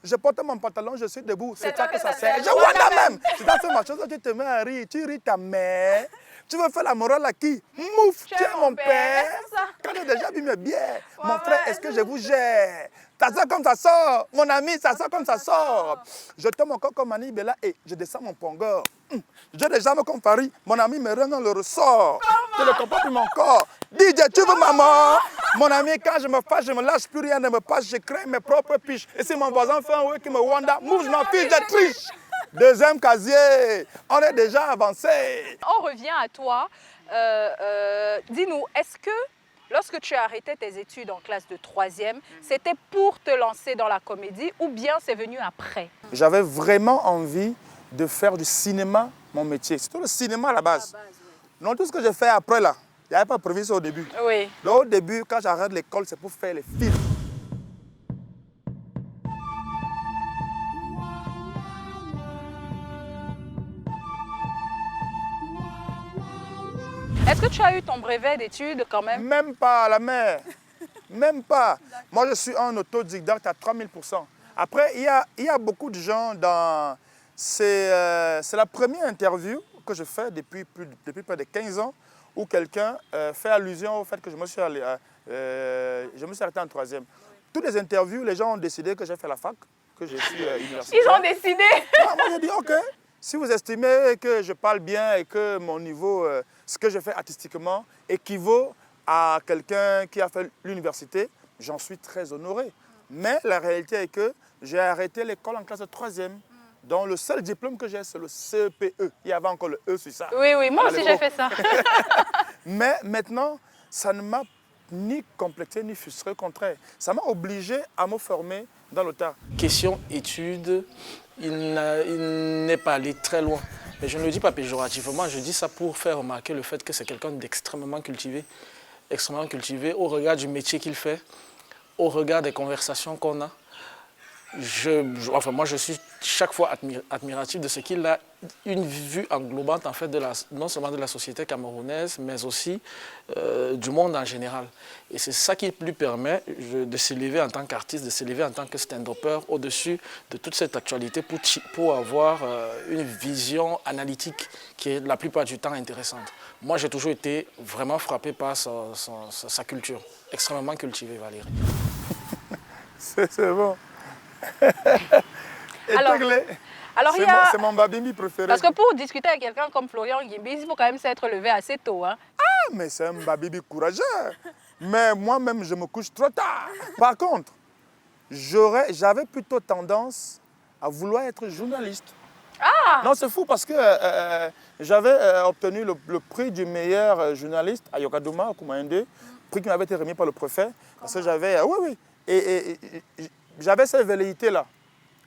Je porte mon pantalon, je suis debout. C'est ça que ça sert. Je vois la même. Tu dois faire ma chose, tu te mets à rire. Tu ris ta mère. Tu veux faire la morale à qui? Mouf, tu es mon père. Quand est déjà bu mes bières. Mon frère, est-ce que je vous gère? Ça sort comme ça sort. Mon ami, ça sort comme ça sort. Je tombe encore comme Mani Bella et je descends mon pongor. J'ai des jambes comme Paris. Mon ami me rend dans le ressort. Je ne comprends plus mon corps. DJ, tu veux maman? Mon ami, quand je me fâche, je me lâche, plus rien ne me passe. Je crée mes propres piches. Et si mon voisin fait un oui qui me wanda, mouche, je m'en fiche, je triche. Deuxième casier, on est déjà avancé. On revient à toi. Dis-nous, est-ce que lorsque tu as arrêté tes études en classe de 3e, c'était pour te lancer dans la comédie ou bien c'est venu après? J'avais vraiment envie de faire du cinéma mon métier. C'était le cinéma à la base. Non, tout ce que j'ai fait après là, il n'y avait pas prévu ça au début. Oui. Donc, au début, quand j'arrête l'école, c'est pour faire les films. Est-ce que tu as eu ton brevet d'études quand même? Même pas, la mère. Même pas. Moi, je suis un autodidacte à 3000%. Après, il y a beaucoup de gens dans... C'est la première interview que je fais depuis près de 15 ans où quelqu'un fait allusion au fait que je me suis arrêté en 3e. Toutes les interviews, les gens ont décidé que j'ai fait la fac, que je suis universitaire. Ils ont décidé. Moi, j'ai dit, OK, si vous estimez que je parle bien et que mon niveau, ce que je fais artistiquement, équivaut à quelqu'un qui a fait l'université, j'en suis très honoré. Mais la réalité est que j'ai arrêté l'école en classe de 3e. Donc le seul diplôme que j'ai, c'est le CPE. Il y avait encore le E sur ça. Oui, oui, moi aussi j'ai fait ça. Mais maintenant, ça ne m'a ni complexé ni frustré, au contraire. Ça m'a obligé à me former dans le tas. Question études, il n'est pas allé très loin. Mais je ne le dis pas péjorativement, je dis ça pour faire remarquer le fait que c'est quelqu'un d'extrêmement cultivé au regard du métier qu'il fait, au regard des conversations qu'on a. Moi, je suis chaque fois admiratif de ce qu'il a une vue englobante en fait non seulement de la société camerounaise, mais aussi du monde en général. Et c'est ça qui lui permet de s'élever en tant qu'artiste, de s'élever en tant que stand-upper au-dessus de toute cette actualité pour avoir une vision analytique qui est la plupart du temps intéressante. Moi, j'ai toujours été vraiment frappé par sa culture, extrêmement cultivée, Valérie. C'est bon. Alors c'est mon babimi préféré. Parce que pour discuter avec quelqu'un comme Florian Guimbi, il faut quand même s'être levé assez tôt. Hein? Ah, mais c'est un babibi courageux. Mais moi-même, je me couche trop tard. Par contre, j'avais plutôt tendance à vouloir être journaliste. Ah! Non, c'est fou parce que j'avais obtenu le prix du meilleur journaliste à Yokadouma, au Koumaïndé, prix qui m'avait été remis par le préfet. Parce que j'avais... oui. Et j'avais cette velléité-là,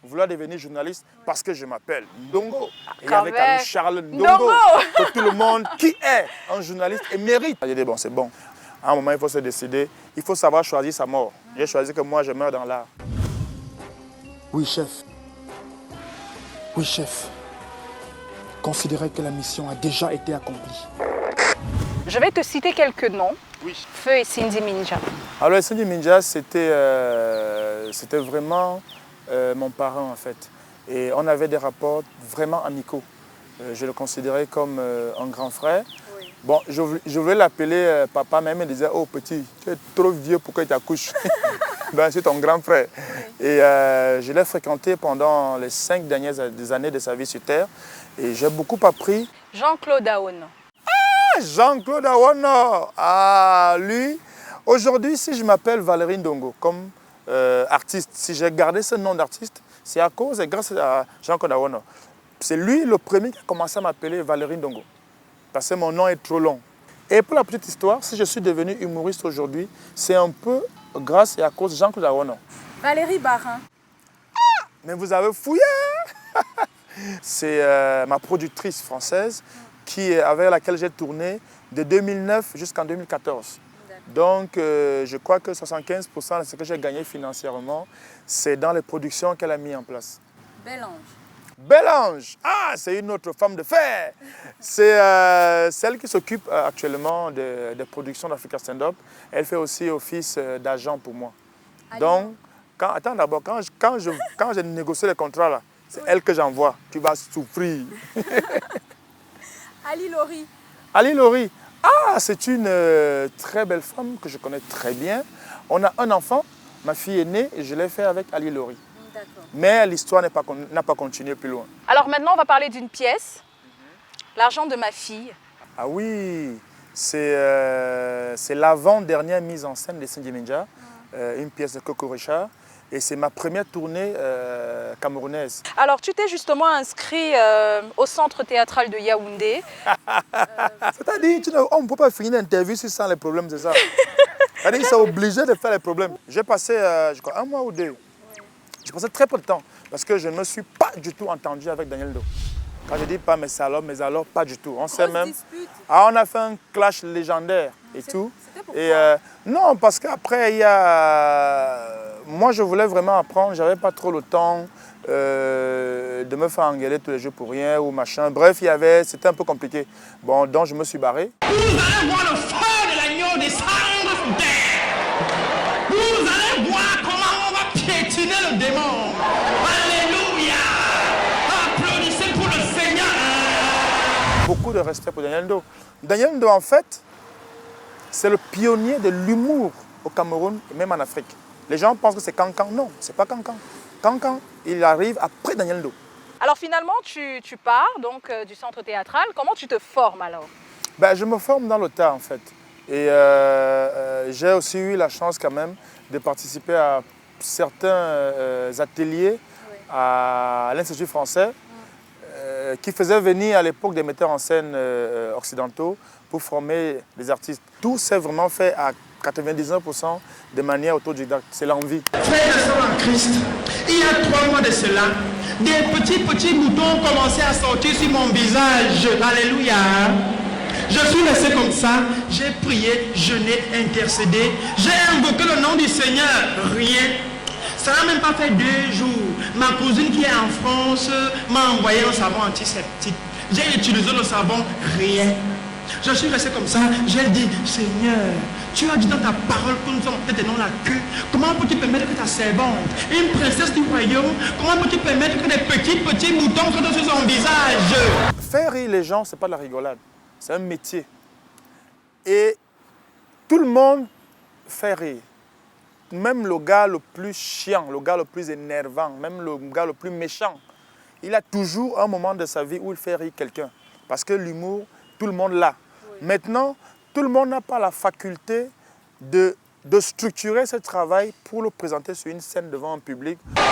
vouloir devenir journaliste parce que je m'appelle Ndongo. Et il y avait quand même Charles Ndongo, que tout le monde qui est un journaliste et mérite. J'ai dit, bon, c'est bon. À un moment, il faut se décider. Il faut savoir choisir sa mort. J'ai choisi que moi, je meurs dans l'art. Oui, chef. Oui, chef. Considérez que la mission a déjà été accomplie. Je vais te citer quelques noms. Oui. Feu et Cindy Minja. Alors, Cindy Minja, c'était vraiment mon parent, en fait. Et on avait des rapports vraiment amicaux. Je le considérais comme un grand frère. Oui. Bon, je voulais l'appeler papa, mais il me disait, oh petit, tu es trop vieux pour que tu accouches. Ben, c'est ton grand frère. Oui. Et je l'ai fréquenté pendant les 5 dernières années de sa vie sur Terre. Et j'ai beaucoup appris. Jean-Claude Aono. Jean-Claude Aono, lui, aujourd'hui, si je m'appelle Valérie Ndongo comme artiste, si j'ai gardé ce nom d'artiste, c'est à cause et grâce à Jean-Claude Aono. C'est lui le premier qui a commencé à m'appeler Valérie Ndongo, parce que mon nom est trop long. Et pour la petite histoire, si je suis devenu humoriste aujourd'hui, c'est un peu grâce et à cause de Jean-Claude Aono. Valérie Barin. Ah, mais vous avez fouillé. C'est ma productrice française avec laquelle j'ai tourné de 2009 jusqu'en 2014. Donc, je crois que 75% de ce que j'ai gagné financièrement, c'est dans les productions qu'elle a mis en place. Bélange. Bélange! Ah, c'est une autre femme de fer! C'est celle qui s'occupe actuellement des productions d'Africa Stand Up. Elle fait aussi office d'agent pour moi. Donc, attends d'abord, quand j'ai négocié les contrats, là, c'est elle que j'envoie. Tu vas souffrir. Ali Lori. Ali Lori. Ah, c'est une très belle femme que je connais très bien. On a un enfant, ma fille est née et je l'ai fait avec Ali Lori. Mais l'histoire n'a pas continué plus loin. Alors maintenant, on va parler d'une pièce, L'argent de ma fille. Ah oui, c'est l'avant-dernière mise en scène de Cindy Minja, une pièce de Coco Richard. Et c'est ma première tournée camerounaise. Alors, tu t'es justement inscrit au centre théâtral de Yaoundé. C'est-à-dire, on ne peut pas finir l'interview sans les problèmes, c'est ça. C'est-à-dire, c'est obligé de faire les problèmes. J'ai passé, je crois, 1 mois ou 2. J'ai passé très peu de temps parce que je ne me suis pas du tout entendu avec Daniel Do. Quand je dis pas mais alors, pas du tout. On sait même. Ah, on a fait un clash légendaire et tout. Et non, parce qu'après, il y a. Moi, je voulais vraiment apprendre. J'avais pas trop le temps de me faire engueuler tous les jours pour rien ou machin. Bref, c'était un peu compliqué. Bon, donc je me suis barré. Vous allez voir le feu de l'agneau descendre sous terre. Vous allez voir comment on va piétiner le démon. Alléluia. Applaudissez pour le Seigneur. Beaucoup de respect pour Daniel Do. Daniel Do, en fait, c'est le pionnier de l'humour au Cameroun et même en Afrique. Les gens pensent que c'est Cancan. Non, c'est pas Cancan. Cancan, il arrive après Daniel Do. Alors finalement, tu pars donc du centre théâtral. Comment tu te formes alors? Ben, je me forme dans le tas en fait. Et j'ai aussi eu la chance quand même de participer à certains ateliers à l'Institut français qui faisaient venir à l'époque des metteurs en scène occidentaux pour former des artistes. Tout s'est vraiment fait à 99% de manière autodidacte. C'est l'envie. Frères et sœurs en Christ, il y a 3 mois de cela, des petits moutons ont commencé à sortir sur mon visage. Alléluia. Je suis resté comme ça, j'ai prié, jeûné, intercédé, j'ai invoqué le nom du Seigneur. Rien. Ça n'a même pas fait 2 jours. Ma cousine qui est en France m'a envoyé un savon antiseptique. J'ai utilisé le savon, rien. Je suis resté comme ça, j'ai dit, Seigneur, tu as dit dans ta parole que nous sommes peut-être non la queue. Comment peux-tu permettre que ta servante, une princesse du royaume, comment peux-tu permettre que des petits moutons soient sur son visage? Faire rire les gens, ce n'est pas de la rigolade. C'est un métier. Et tout le monde fait rire. Même le gars le plus chiant, le gars le plus énervant, même le gars le plus méchant, il a toujours un moment de sa vie où il fait rire quelqu'un. Parce que l'humour, tout le monde l'a. Oui. Maintenant, tout le monde n'a pas la faculté de structurer ce travail pour le présenter sur une scène devant un public. Aïe,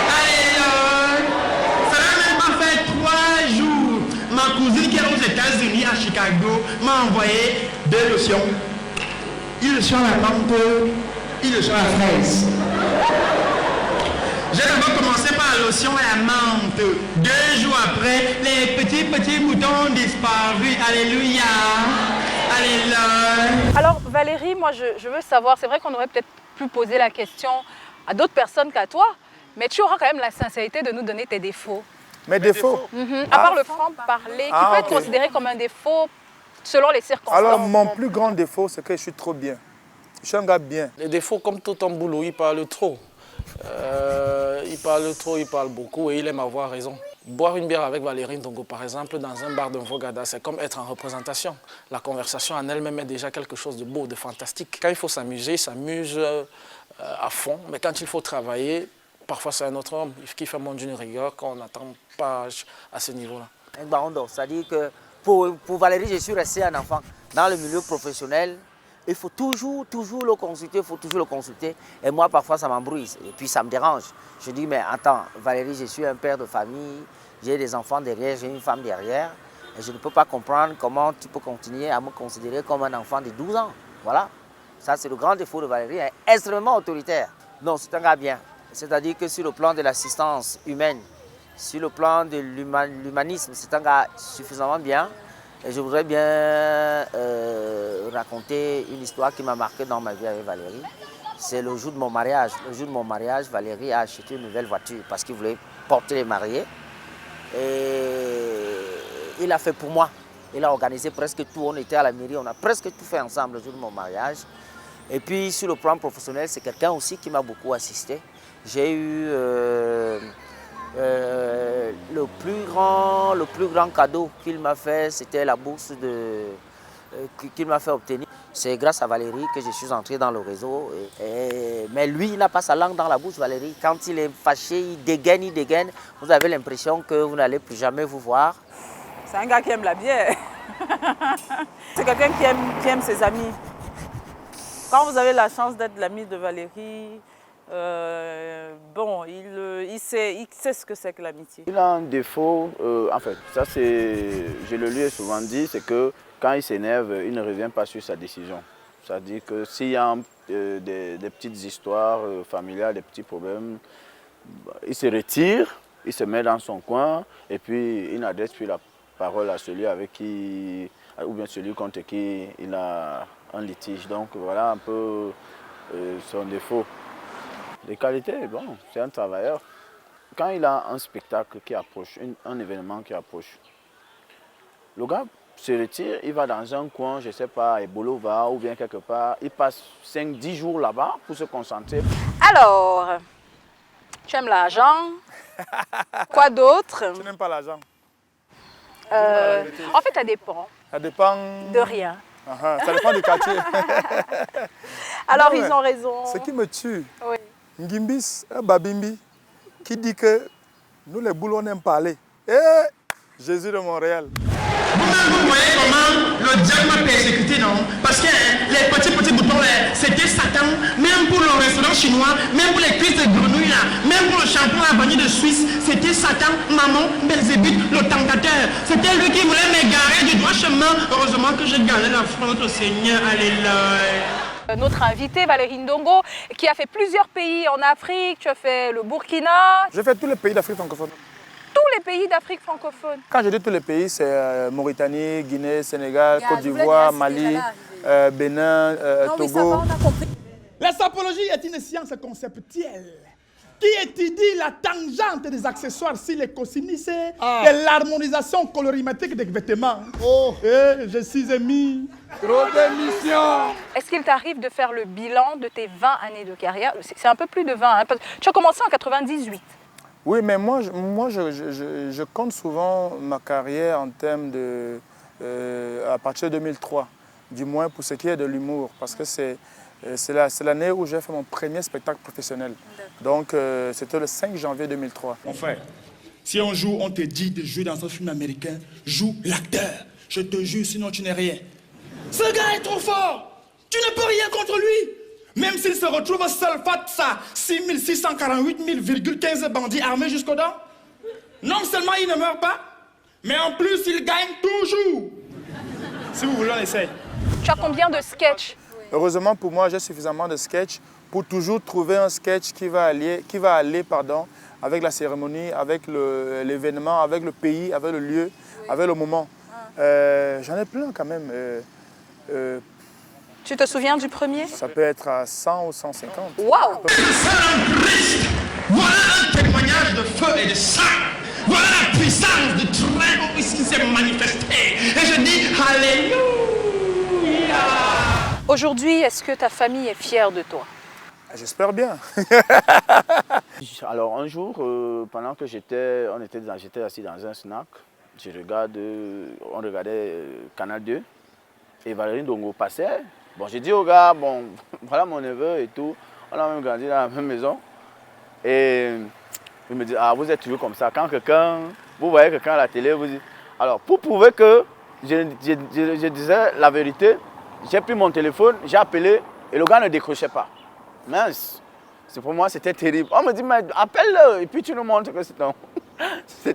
ça n'a même pas fait 3 jours. Ma cousine qui est aux États-Unis, à Chicago, m'a envoyé 2 lotions. Une lotion à la menthe, une lotion à la fraise. J'ai d'abord commencé par la lotion à la menthe. 2 jours après, les petits moutons ont disparu. Alléluia. Alléluia. Alors Valérie, moi je veux savoir, c'est vrai qu'on aurait peut-être pu poser la question à d'autres personnes qu'à toi, mais tu auras quand même la sincérité de nous donner tes défauts. Mes défauts? À part le franc-parler, qui peut être considéré comme un défaut selon les circonstances. Alors mon plus grand défaut, c'est que je suis trop bien. Je suis un gars bien. Les défauts, comme tout en boulot, il parle trop. Il parle trop, il parle beaucoup et il aime avoir raison. Boire une bière avec Valérie Ndongo, par exemple, dans un bar de Mvogada, c'est comme être en représentation. La conversation en elle-même est déjà quelque chose de beau, de fantastique. Quand il faut s'amuser, il s'amuse à fond. Mais quand il faut travailler, parfois c'est un autre homme qui fait montre d'une rigueur qu'on n'attend pas à ce niveau-là. Un baron d'or, c'est-à-dire que pour Valérie, je suis resté un enfant. Dans le milieu professionnel, il faut toujours le consulter, il faut toujours le consulter. Et moi, parfois, ça m'embrouille et puis ça me dérange. Je dis, mais attends, Valérie, je suis un père de famille, j'ai des enfants derrière, j'ai une femme derrière. Et je ne peux pas comprendre comment tu peux continuer à me considérer comme un enfant de 12 ans. Voilà. Ça, c'est le grand défaut de Valérie, elle est extrêmement autoritaire. Non, c'est un gars bien. C'est-à-dire que sur le plan de l'assistance humaine, sur le plan de l'humanisme, c'est un gars suffisamment bien. Et je voudrais bien raconter une histoire qui m'a marqué dans ma vie avec Valérie. C'est le jour de mon mariage. Le jour de mon mariage, Valérie a acheté une nouvelle voiture parce qu'il voulait porter les mariés. Et il a fait pour moi. Il a organisé presque tout. On était à la mairie, on a presque tout fait ensemble le jour de mon mariage. Et puis sur le plan professionnel, c'est quelqu'un aussi qui m'a beaucoup assisté. J'ai eu le plus grand cadeau qu'il m'a fait, c'était la bourse qu'il m'a fait obtenir. C'est grâce à Valérie que je suis entré dans le réseau. Mais lui, il n'a pas sa langue dans la bouche, Valérie. Quand il est fâché, il dégaine. Vous avez l'impression que vous n'allez plus jamais vous voir. C'est un gars qui aime la bière. C'est quelqu'un qui aime ses amis. Quand vous avez la chance d'être l'ami de Valérie, bon, il sait ce que c'est que l'amitié. Il a un défaut, en fait, ça c'est, je le lui ai souvent dit, c'est que quand il s'énerve, il ne revient pas sur sa décision. C'est-à-dire que s'il y a des petites histoires familiales, des petits problèmes, il se retire, il se met dans son coin et puis il n'adresse plus la parole à celui avec qui, ou bien celui contre qui il a un litige. Donc voilà un peu son défaut. Les qualités, bon, c'est un travailleur. Quand il a un spectacle qui approche, un événement qui approche, le gars se retire, il va dans un coin, je ne sais pas, à Ebolova ou bien quelque part, il passe 5-10 jours là-bas pour se concentrer. Alors, tu aimes l'argent? Quoi d'autre? Tu n'aimes pas l'argent? En fait, ça dépend. Ça dépend... De rien. Ça dépend du quartier. Alors, non, ils ont raison. Ce qui me tue, oui. Ngimbis, un Babimbi, qui dit que nous les boulots n'aiment pas parler. Eh, Jésus de Montréal. Vous voyez comment le diable m'a persécuté, non? Parce que les petits boutons là, c'était Satan, même pour le restaurant chinois, même pour les cuisses de grenouille là, même pour le shampoing à vanille de Suisse, c'était Satan, maman, Belzébuth, le tentateur. C'était lui qui voulait m'égarer du droit chemin. Heureusement que j'ai gagné la foi, notre Seigneur, alléluia. Notre invité, Valérie Ndongo, qui a fait plusieurs pays en Afrique. Tu as fait le Burkina. J'ai fait tous les pays d'Afrique francophone. Tous les pays d'Afrique francophone. Quand je dis tous les pays, c'est Mauritanie, Guinée, Sénégal, Côte d'Ivoire, Mali, Bénin, Togo. La sapologie est une science conceptuelle qui étudie la tangente des accessoires si les cosinus de l'harmonisation colorimétrique des vêtements. Oh, je suis émis. Trop d'émissions. Est-ce qu'il t'arrive de faire le bilan de tes 20 années de carrière? C'est un peu plus de 20. Hein, parce que tu as commencé en 98. Oui, mais moi je compte souvent ma carrière en termes de... à partir de 2003, du moins pour ce qui est de l'humour, parce que c'est l'année où j'ai fait mon premier spectacle professionnel. Donc c'était le 5 janvier 2003. Mon frère, si un jour on te dit de jouer dans un film américain, joue l'acteur. Je te jure, sinon tu n'es rien. Ce gars est trop fort. Tu ne peux rien contre lui. Même s'il se retrouve seul face à 6648 000,15 bandits armés jusqu'aux dents, non seulement il ne meurt pas, mais en plus il gagne toujours. Si vous voulez, on essaye. Tu as combien de sketchs? Heureusement pour moi, j'ai suffisamment de sketchs pour toujours trouver un sketch qui va aller avec la cérémonie, avec l'événement, avec le pays, avec le lieu, avec le moment. J'en ai plein quand même. Tu te souviens du premier? Ça peut être à 100 ou 150. Waouh! Voilà un témoignage de feu et de sang. Voilà la puissance de Très-Haut qui s'est manifestée. Et je dis Alléluia. Aujourd'hui, est-ce que ta famille est fière de toi? J'espère bien. Alors un jour, pendant que j'étais assis dans un snack, on regardait Canal 2 et Valérie Ndongo passait. Bon, j'ai dit au gars, bon, voilà mon neveu et tout, on a même grandi dans la même maison. Et il me dit, ah, vous êtes toujours comme ça. Quand vous voyez quelqu'un à la télé, vous dites... Alors, pour prouver que je disais la vérité, j'ai pris mon téléphone, j'ai appelé et le gars ne décrochait pas. Mince, pour moi c'était terrible. On me dit, mais appelle-le et puis tu nous montres que c'est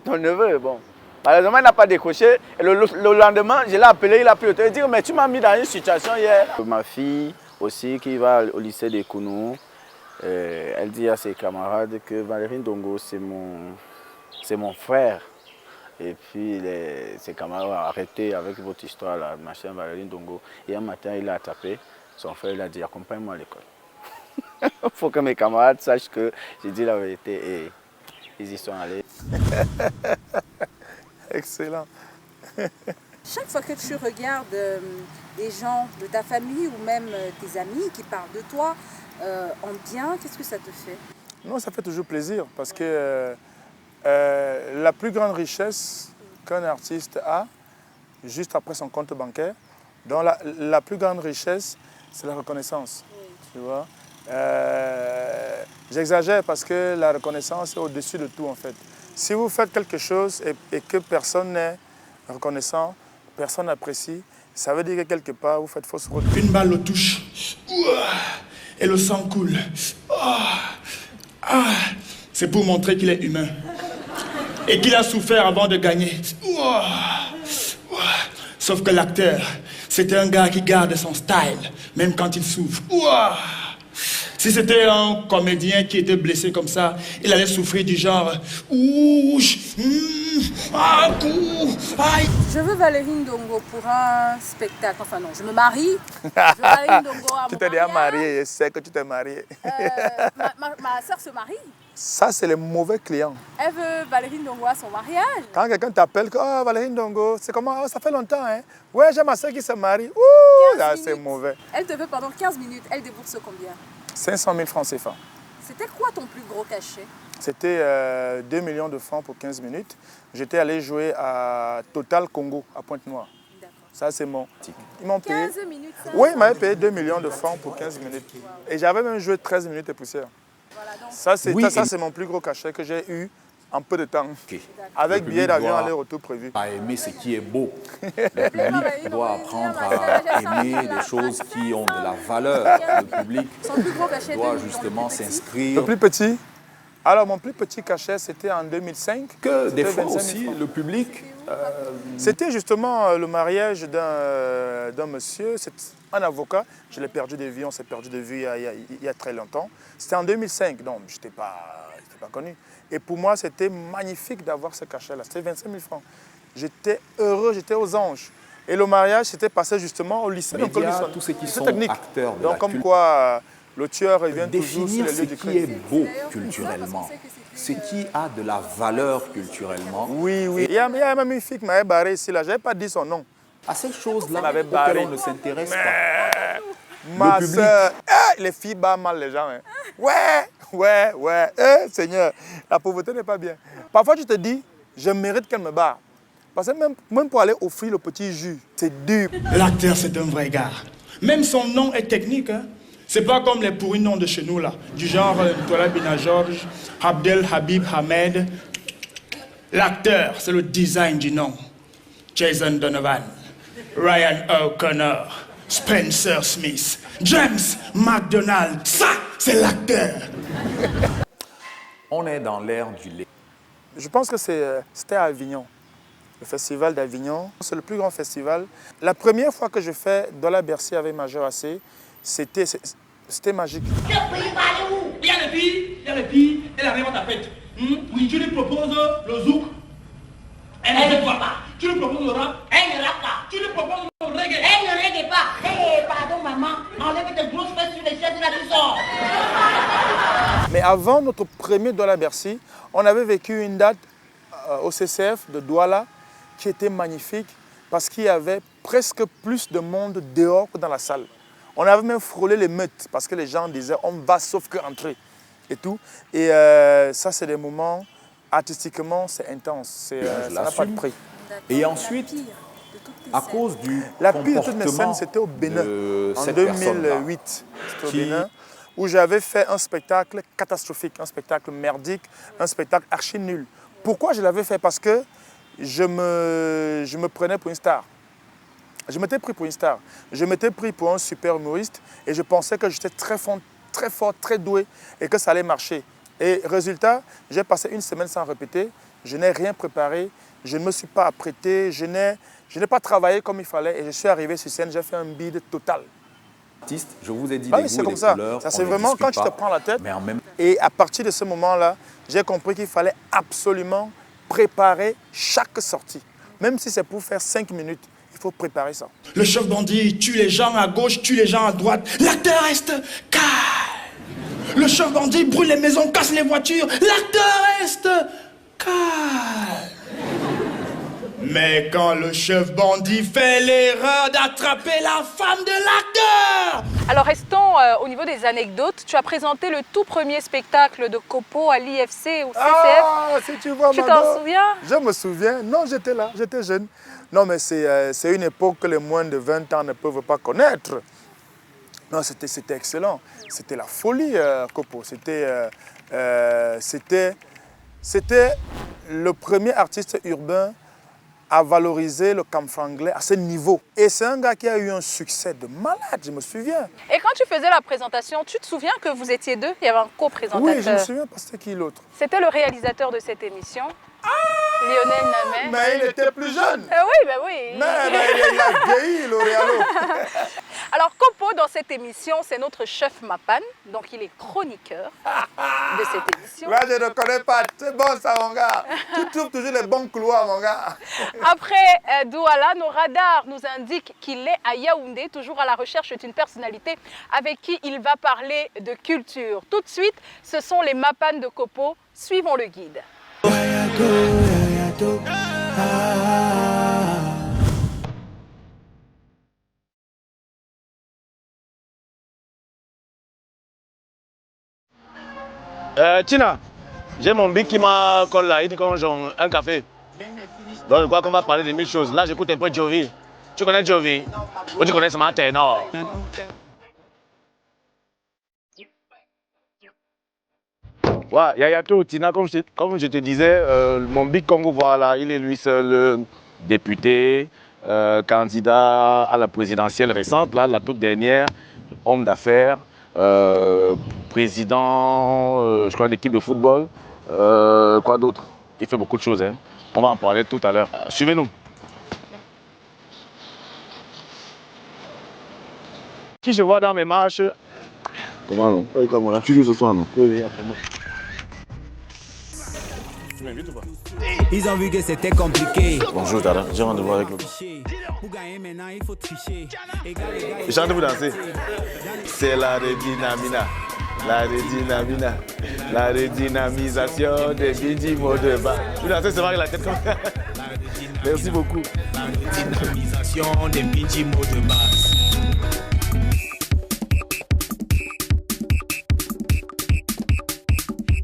ton neveu. Bon. Malheureusement, il n'a pas décroché. Et le lendemain, je l'ai appelé, il a pris le téléphone. Il dit, mais tu m'as mis dans une situation hier. Ma fille aussi, qui va au lycée de Kounou, elle dit à ses camarades que Valérie Ndongo, c'est mon frère. Et puis, ses camarades ont arrêté avec votre histoire, là, machin, Valérie Ndongo. Et un matin, il a tapé. Son frère, il a dit, accompagne-moi à l'école. Il faut que mes camarades sachent que j'ai dit la vérité. Et ils y sont allés. Excellent. Chaque fois que tu regardes des gens de ta famille ou même tes amis qui parlent de toi en bien, qu'est-ce que ça te fait? Non, ça fait toujours plaisir parce que la plus grande richesse qu'un artiste a, juste après son compte bancaire, Donc la plus grande richesse, c'est la reconnaissance. Tu vois. J'exagère parce que la reconnaissance est au-dessus de tout en fait. Si vous faites quelque chose et que personne n'est reconnaissant, personne n'apprécie, ça veut dire que quelque part vous faites fausse route. Une balle le touche et le sang coule. C'est pour montrer qu'il est humain et qu'il a souffert avant de gagner. Sauf que l'acteur, c'était un gars qui garde son style, même quand il souffre. Si c'était un comédien qui était blessé comme ça, il allait souffrir du genre Je veux Valérie Ndongo pour un spectacle. Enfin non, je me marie. Je veux Valérie Ndongo à Tu mon t'es déjà mariage. marié, je sais que tu t'es marié. Ma soeur se marie. Ça, c'est les mauvais clients. Elle veut Valérie Ndongo à son mariage. Quand quelqu'un t'appelle, oh, Valérie Ndongo, c'est comment? Oh, ça fait longtemps, hein? Ouais, j'ai ma soeur qui se marie. Ouh, là, c'est mauvais. Elle te veut pendant 15 minutes. Elle débourse combien? 500 000 francs CFA. C'était quoi ton plus gros cachet? C'était 2 millions de francs pour 15 minutes. J'étais allé jouer à Total Congo, à Pointe-Noire. Ça, c'est mon... Ils m'ont payé... 15 minutes, ça? Oui, ils m'avaient payé 2 millions de francs pour 15 minutes. Et j'avais même joué 13 minutes et poussière. Ça, c'est mon plus gros cachet que j'ai eu en peu de temps. Avec billet d'avion aller-retour prévu. À aimer ce qui est beau. Le public doit apprendre à aimer des choses qui ont de la valeur. Le public doit justement s'inscrire. Le plus petit? Alors, mon plus petit cachet, c'était en 2005. Que des fois aussi, le public... C'était justement le mariage d'un monsieur, c'est un avocat. Je l'ai perdu de vue, on s'est perdu de vue il y a très longtemps. C'était en 2005, donc je n'étais pas connu. Et pour moi, c'était magnifique d'avoir ce cachet-là. C'était 25 000 francs. J'étais heureux, j'étais aux anges. Et le mariage s'était passé justement au lycée. Médias, tous ceux qui sont acteurs de donc, la comme quoi, le tueur revient toujours sur définir les ce lieux du qui crime. est beau culturellement, ce qui a de la valeur culturellement. Oui, oui. Il y a même une fille qui m'avait barré ici, là. Je n'avais pas dit son nom. À ces choses-là, auxquelles on ne s'intéresse pas. Ma soeur, les filles battent mal les gens. Hein. Ouais. Seigneur, la pauvreté n'est pas bien. Parfois, tu te dis, je mérite qu'elle me barre. Parce que même pour aller offrir le petit jus, c'est dur. L'acteur, c'est un vrai gars. Même son nom est technique. Hein. C'est pas comme les pourris noms de chez nous, là. Du genre Tola Bina George, Abdel Habib Hamed. L'acteur, c'est le design du nom. Jason Donovan, Ryan O'Connor, Spencer Smith, James McDonald. Ça, c'est l'acteur. On est dans l'ère du lait. Je pense que c'était à Avignon, le festival d'Avignon. C'est le plus grand festival. La première fois que je fais Dollar Bercy avec Major AC, c'était magique. Quel pays va aller où? Il y a les filles, elle arrive à ta fête. Oui, tu lui proposes le zouk, elle ne voit pas. Tu lui proposes le rap, elle ne rappe pas. Tu lui proposes le reggae, elle ne reggae pas. Hé, pardon maman, enlève tes grosses fesses sur les chaises là qui sort. Mais avant notre premier Dollar Bercy, on avait vécu une date au CCF de Douala qui était magnifique parce qu'il y avait presque plus de monde dehors que dans la salle. On avait même frôlé les meutes parce que les gens disaient on va sauf que entrer et tout. Et ça, c'est des moments, artistiquement, c'est intense. Ça n'a pas de prix. Et ensuite, à cause du la pire de toutes mes scènes, c'était au Bénin, en 2008. C'était au Bénin, où j'avais fait un spectacle catastrophique, un spectacle merdique, un spectacle archi nul. Pourquoi je l'avais fait? Parce que je me prenais pour une star. Je m'étais pris pour une star. Je m'étais pris pour un super humoriste et je pensais que j'étais très fort, très doué et que ça allait marcher. Et résultat, j'ai passé une semaine sans répéter. Je n'ai rien préparé. Je ne me suis pas apprêté. Je n'ai pas travaillé comme il fallait et je suis arrivé sur scène. J'ai fait un bide total. Je vous ai dit Ah les oui, c'est goûts, comme les ça. couleurs. Ça, c'est vraiment quand tu te prends la tête. Mais en même... Et à partir de ce moment-là, j'ai compris qu'il fallait absolument préparer chaque sortie. Même si c'est pour faire 5 minutes, il faut préparer ça. Le chef bandit tue les gens à gauche, tue les gens à droite. L'acteur reste calme. Le chef bandit brûle les maisons, casse les voitures. L'acteur reste calme. Mais quand le chef bandit fait l'erreur d'attraper la femme de l'acteur. Alors restons au niveau des anecdotes. Tu as présenté le tout premier spectacle de Kopo à l'IFC au CCF. Ah, si tu vois, tu t'en souviens? Je me souviens. Non, j'étais là, j'étais jeune. Non, mais c'est une époque que les moins de 20 ans ne peuvent pas connaître. Non, c'était excellent. C'était la folie, Kopo. C'était le premier artiste urbain à valoriser le camfranglais à ce niveau. Et c'est un gars qui a eu un succès de malade, je me souviens. Et quand tu faisais la présentation, tu te souviens que vous étiez deux? Il y avait un co-présentateur. Oui, je me souviens, parce que c'était qui l'autre? C'était le réalisateur de cette émission, Lionel Namet. Mais il était plus jeune. Oui, ben oui. Mais il a vieilli, L'Oréalo. Alors, Kopo, dans cette émission, c'est notre chef Mapan, donc il est chroniqueur de cette émission. Là, je ne connais pas. C'est bon, ça, mon gars. Tu trouves toujours les bons couloirs, mon gars. Après Douala, nos radars nous indiquent qu'il est à Yaoundé, toujours à la recherche d'une personnalité avec qui il va parler de culture. Tout de suite, ce sont les Mapan de Kopo. Suivons le guide. Tina, j'ai mon bic qui m'a collé là, il dit qu'on joue un café. Donc je crois qu'on va parler de mille choses. Là j'écoute un peu Jovi. Tu connais Jovi? Ou tu connais ce matin, non? Ouais, Yayato, Tina, comme je te disais, mon bic qu'on vous voit là, il est lui seul député, candidat à la présidentielle récente, là, la toute dernière, homme d'affaires. Président, je crois, d'équipe de football. Quoi d'autre? Il fait beaucoup de choses. Hein. On va en parler tout à l'heure. Suivez-nous. Qui je vois dans mes marches? Comment non? Oui, comme on a toujours ce soir, non? Oui, après moi. Tu m'invites ou pas? Ils ont vu que c'était compliqué. Bonjour, Tara. J'ai rendez-vous avec le. Pour gagner maintenant, il faut tricher. Chantez-vous danser. C'est la redynamina. La redynamina. La redynamisation des bidis mots de bas. Vous dansez, c'est vrai, la tête comme ça. Merci beaucoup. La redynamisation des bidis mots de base.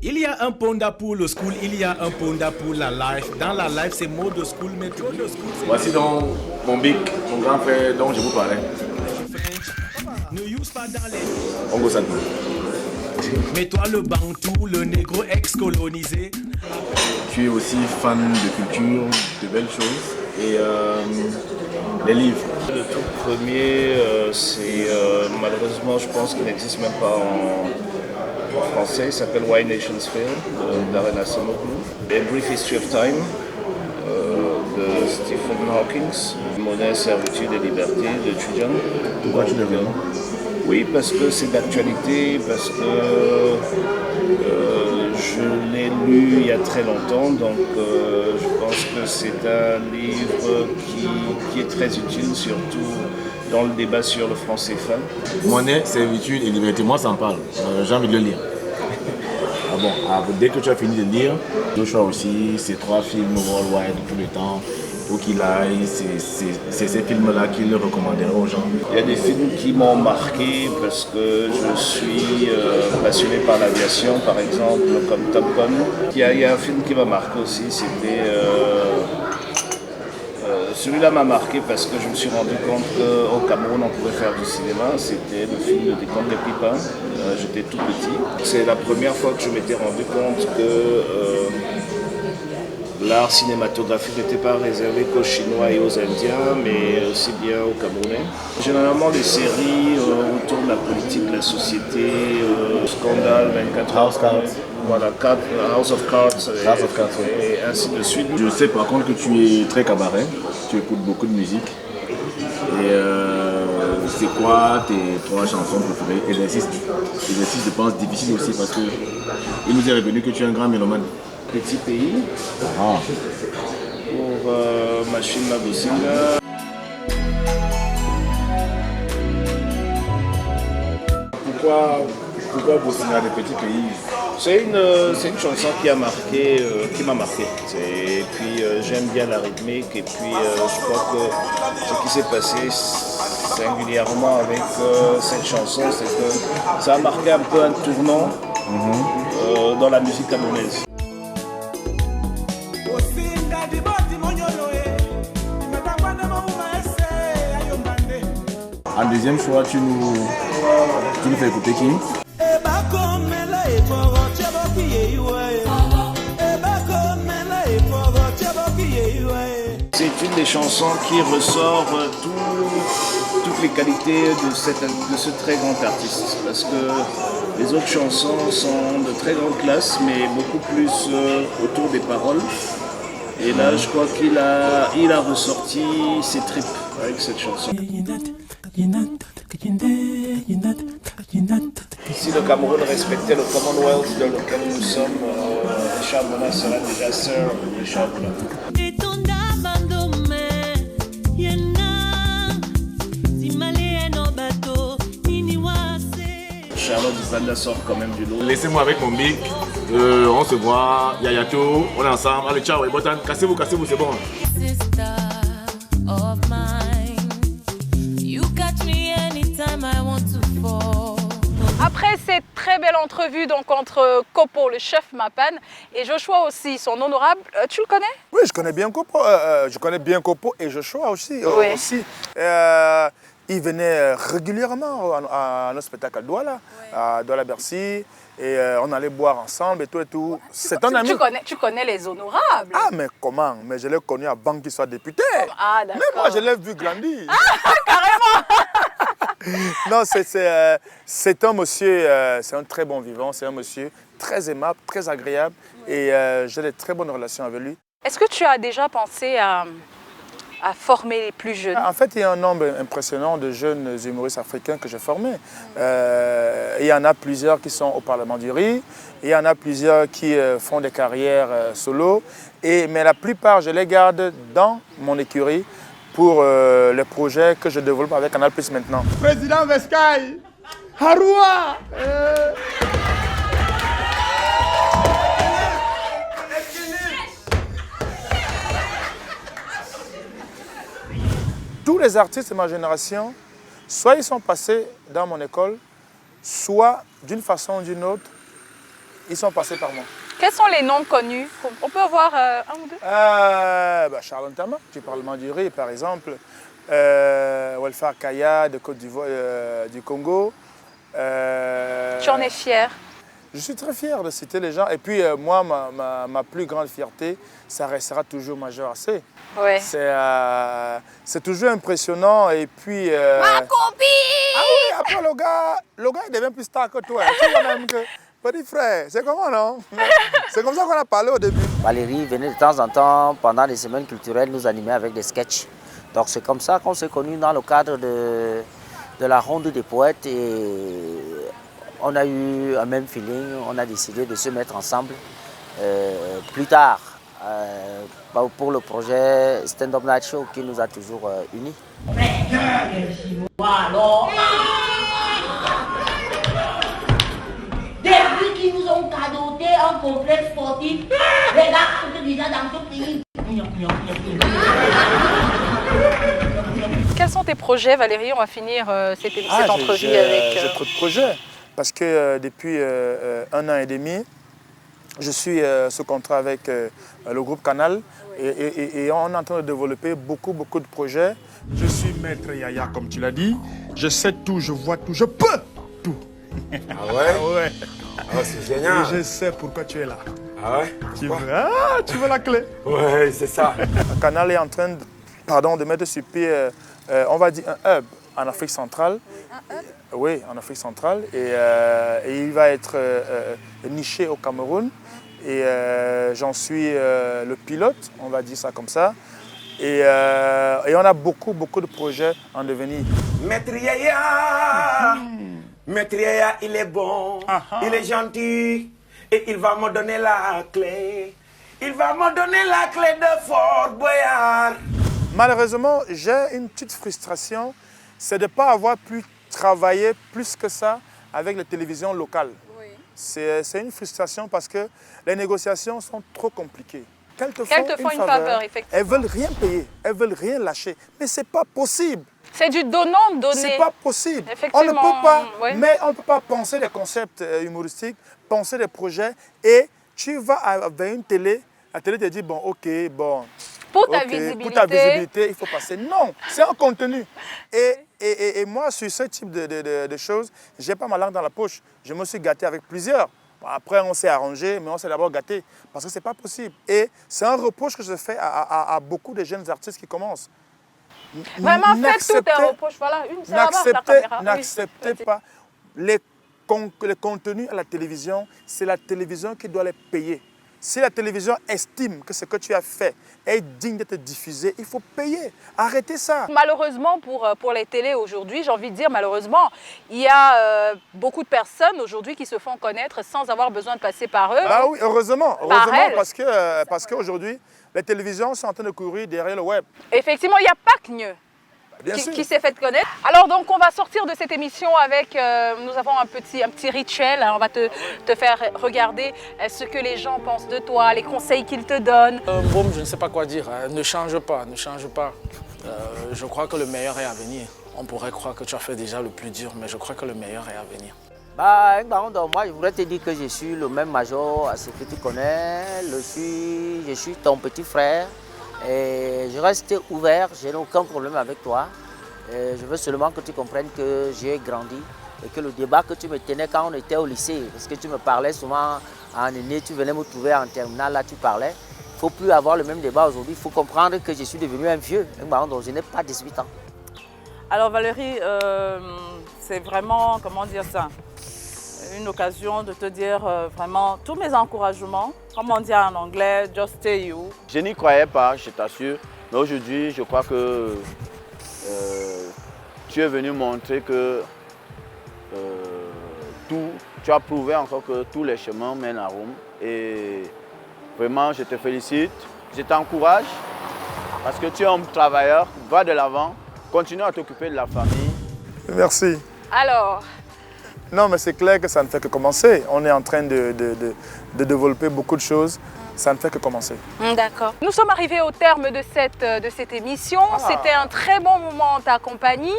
Il y a un ponda pour le school, il y a un ponda pour la life. Dans la life, c'est mode school, mais mode school. Voici donc mon bic, mon grand frère dont je vous parlais. On go ça. Mais toi, le bantou, le négro ex-colonisé. Tu es aussi fan de culture, de belles choses et les livres. Le tout premier, c'est malheureusement, je pense qu'il n'existe même pas en français, il s'appelle Why Nations Fail d'Aren Acemoglu. A Brief History of Time de Stephen Hawking, Monnaie, servitude et liberté de Trujan. Pourquoi tu l'as vu? Oui, parce que c'est d'actualité, parce que je l'ai lu il y a très longtemps, donc je pense que c'est un livre qui est très utile, surtout dans le débat sur le franc CFA. Monnaie, servitude et liberté, moi ça me parle, j'ai envie de le lire. Ah bon, dès que tu as fini de lire, Joshua aussi, ces 3 films worldwide de tout le temps, où qu'il aille, c'est ces films-là qu'il recommanderait aux gens. Il y a des films qui m'ont marqué parce que je suis passionné par l'aviation, par exemple, comme Top Gun. Il y a un film qui m'a marqué aussi, c'était... celui-là m'a marqué parce que je me suis rendu compte qu'au Cameroun on pouvait faire du cinéma. C'était le film de Décompte des Pipins. J'étais tout petit. C'est la première fois que je m'étais rendu compte que l'art cinématographique n'était pas réservé qu'aux Chinois et aux Indiens, mais aussi bien aux Camerounais. Généralement, les séries autour de la politique, de la société, Scandale, 24 House Cards. Voilà, House of Cards, et ainsi de suite. Je sais par contre que tu es très cabaret, tu écoutes beaucoup de musique. Et c'est quoi tes 3 chansons préférées? Exercice, je pense, difficile aussi parce que il nous est revenu que tu es un grand mélomane. Petit pays, pour Machine Mabusinga. Pourquoi Bossinga, des petits pays? C'est une chanson qui m'a marqué. Et puis j'aime bien la rythmique et puis je crois que ce qui s'est passé singulièrement avec cette chanson, c'est que ça a marqué un peu un tournant dans la musique camerounaise. En deuxième choix, tu nous fais écouter qui? C'est une des chansons qui ressort toutes les qualités de ce très grand artiste. Parce que les autres chansons sont de très grande classe, mais beaucoup plus autour des paroles. Et là, je crois qu'il a ressorti ses tripes avec cette chanson. Si le Cameroun respectait le Commonwealth dans lequel nous sommes, Richard Bona sera déjà Sir Richard Bona. Charlotte Zanda sort quand même du lot. Laissez-moi avec mon big, on se voit, Yayato, on est ensemble, allez ciao, et Botan, cassez-vous, c'est bon. Après cette très belle entrevue donc, entre Kopo, le chef Mapan, et Joshua aussi, son honorable, tu le connais? Oui, je connais bien Kopo, et Joshua aussi. Oui. Il venait régulièrement à nos spectacles à Douala, à Douala-Bercy, et on allait boire ensemble et tout. C'est un ami. Tu connais les honorables? Ah, mais comment? Mais je l'ai connu avant qu'il soit député. Ah, d'accord. Mais moi, je l'ai vu grandir. Ah, carrément. Non, c'est un monsieur, c'est un très bon vivant, c'est un monsieur très aimable, très agréable, et j'ai de très bonnes relations avec lui. Est-ce que tu as déjà pensé à former les plus jeunes? En fait, il y a un nombre impressionnant de jeunes humoristes africains que j'ai formés. Il y en a plusieurs qui sont au Parlement du Riz, il y en a plusieurs qui font des carrières solo, mais la plupart, je les garde dans mon écurie pour les projets que je développe avec Canal+ maintenant. Président Vescaï, Haroua Tous les artistes de ma génération, soit ils sont passés dans mon école, soit d'une façon ou d'une autre, ils sont passés par moi. Quels sont les noms connus? On peut avoir un ou deux? Charles Ntama, du Parlement du Riz, par exemple. Welfare Kaya, de Côte d'Ivoire, du Congo. Tu en es fier? Je suis très fier de citer les gens. Et puis, moi, ma plus grande fierté, ça restera toujours Major AC. Ouais. C'est toujours impressionnant. Et puis... Ma copine! Ah oui, après, le gars il devient plus star que toi. Tu vois même que... Petit frère, c'est comment, non? C'est comme ça qu'on a parlé au début. Valérie venait de temps en temps, pendant les semaines culturelles, nous animer avec des sketchs. Donc c'est comme ça qu'on s'est connus dans le cadre de la ronde des poètes. Et on a eu un même feeling, on a décidé de se mettre ensemble plus tard pour le projet Stand Up Night Show qui nous a toujours unis. Depuis qu'ils nous ont cadoté un complexe sportif, les gars sont déjà dans ce pays. Quels sont tes projets, Valérie? On va finir cette entrevue avec... J'ai trop de projets, parce que depuis 1 an et demi, je suis sous contrat avec le groupe Canal et on est en train de développer beaucoup de projets. Je suis maître Yaya, comme tu l'as dit. Je sais tout, je vois tout, je peux tout. Ah ouais? Ah ouais. Ah, c'est génial. Et je sais pourquoi tu es là. Ah ouais? Tu veux la clé? Ouais, c'est ça. Canal est en train de mettre sur pied, on va dire, un hub en Afrique centrale. Oui, en Afrique centrale. Et il va être niché au Cameroun. Et j'en suis le pilote, on va dire ça comme ça. Et on a beaucoup de projets en devenir. Maître Yaya, Maître Yaya, il est bon, il est gentil et il va me donner la clé. Il va me donner la clé de Fort Boyard. Malheureusement, j'ai une petite frustration, c'est de ne pas avoir pu travailler plus que ça avec les télévisions locales. Oui. C'est une frustration parce que les négociations sont trop compliquées. Qu'elles te font une faveur, effectivement. Elles veulent rien payer, elles veulent rien lâcher. Mais ce n'est pas possible. C'est du donnant-donner. C'est pas possible. On ne peut pas, mais on ne peut pas penser des concepts humoristiques, penser des projets et tu vas vers une télé, la télé te dit bon, pour ta visibilité, il faut passer. Non, c'est un contenu. Et Et moi, sur ce type de choses, je n'ai pas ma langue dans la poche. Je me suis gâté avec plusieurs. Après, on s'est arrangé, mais on s'est d'abord gâté. Parce que ce n'est pas possible. Et c'est un reproche que je fais à beaucoup de jeunes artistes qui commencent. Vraiment, faites tout un reproche. Voilà, c'est là-bas, la caméra. N'acceptez pas les contenus à la télévision. C'est la télévision qui doit les payer. Si la télévision estime que ce que tu as fait est digne d'être diffusé, il faut payer. Arrêtez ça. Malheureusement, pour les télés aujourd'hui, j'ai envie de dire malheureusement, il y a beaucoup de personnes aujourd'hui qui se font connaître sans avoir besoin de passer par eux. Bah oui, heureusement parce qu'aujourd'hui, les télévisions sont en train de courir derrière le web. Effectivement, il n'y a pas que mieux. Qui s'est fait connaître. Alors donc on va sortir de cette émission avec, nous avons un petit rituel, on va te faire regarder ce que les gens pensent de toi, les conseils qu'ils te donnent. Boum, je ne sais pas quoi dire, ne change pas, ne change pas. Je crois que le meilleur est à venir. On pourrait croire que tu as fait déjà le plus dur, mais je crois que le meilleur est à venir. Moi je voudrais te dire que je suis le même major à ce que tu connais, je suis ton petit frère. Et je reste ouvert, je n'ai aucun problème avec toi. Et je veux seulement que tu comprennes que j'ai grandi et que le débat que tu me tenais quand on était au lycée, parce que tu me parlais souvent en aîné, tu venais me trouver en terminale, là tu parlais. Il ne faut plus avoir le même débat aujourd'hui, il faut comprendre que je suis devenu un vieux, donc je n'ai pas 18 ans. Alors Valérie, c'est vraiment, comment dire ça, une occasion de te dire vraiment tous mes encouragements. Comme on dit en anglais, just stay you. Je n'y croyais pas, je t'assure. Mais aujourd'hui, je crois que tu es venu montrer que tu as prouvé encore que tous les chemins mènent à Rome. Et vraiment, je te félicite. Je t'encourage parce que tu es un travailleur. Va de l'avant. Continue à t'occuper de la famille. Merci. Alors? Non, mais c'est clair que ça ne fait que commencer. On est en train de développer beaucoup de choses. Ça ne fait que commencer. D'accord. Nous sommes arrivés au terme de cette émission. C'était un très bon moment en ta compagnie.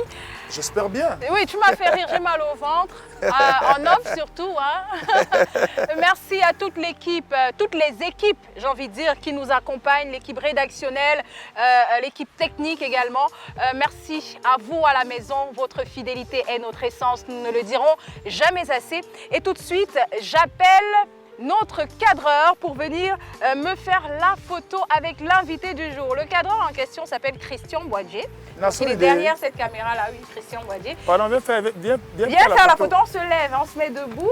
J'espère bien. Oui, tu m'as fait rire, j'ai mal au ventre. En off surtout. Hein. Merci à toute l'équipe, toutes les équipes, j'ai envie de dire, qui nous accompagnent, l'équipe rédactionnelle, l'équipe technique également. Merci à vous à la maison. Votre fidélité est notre essence, nous ne le dirons jamais assez. Et tout de suite, j'appelle notre cadreur pour venir me faire la photo avec l'invité du jour. Le cadreur en question s'appelle Christian Boadier. Il est derrière cette caméra-là, oui, Christian Boadier. Pardon, viens faire la photo. On se lève, on se met debout.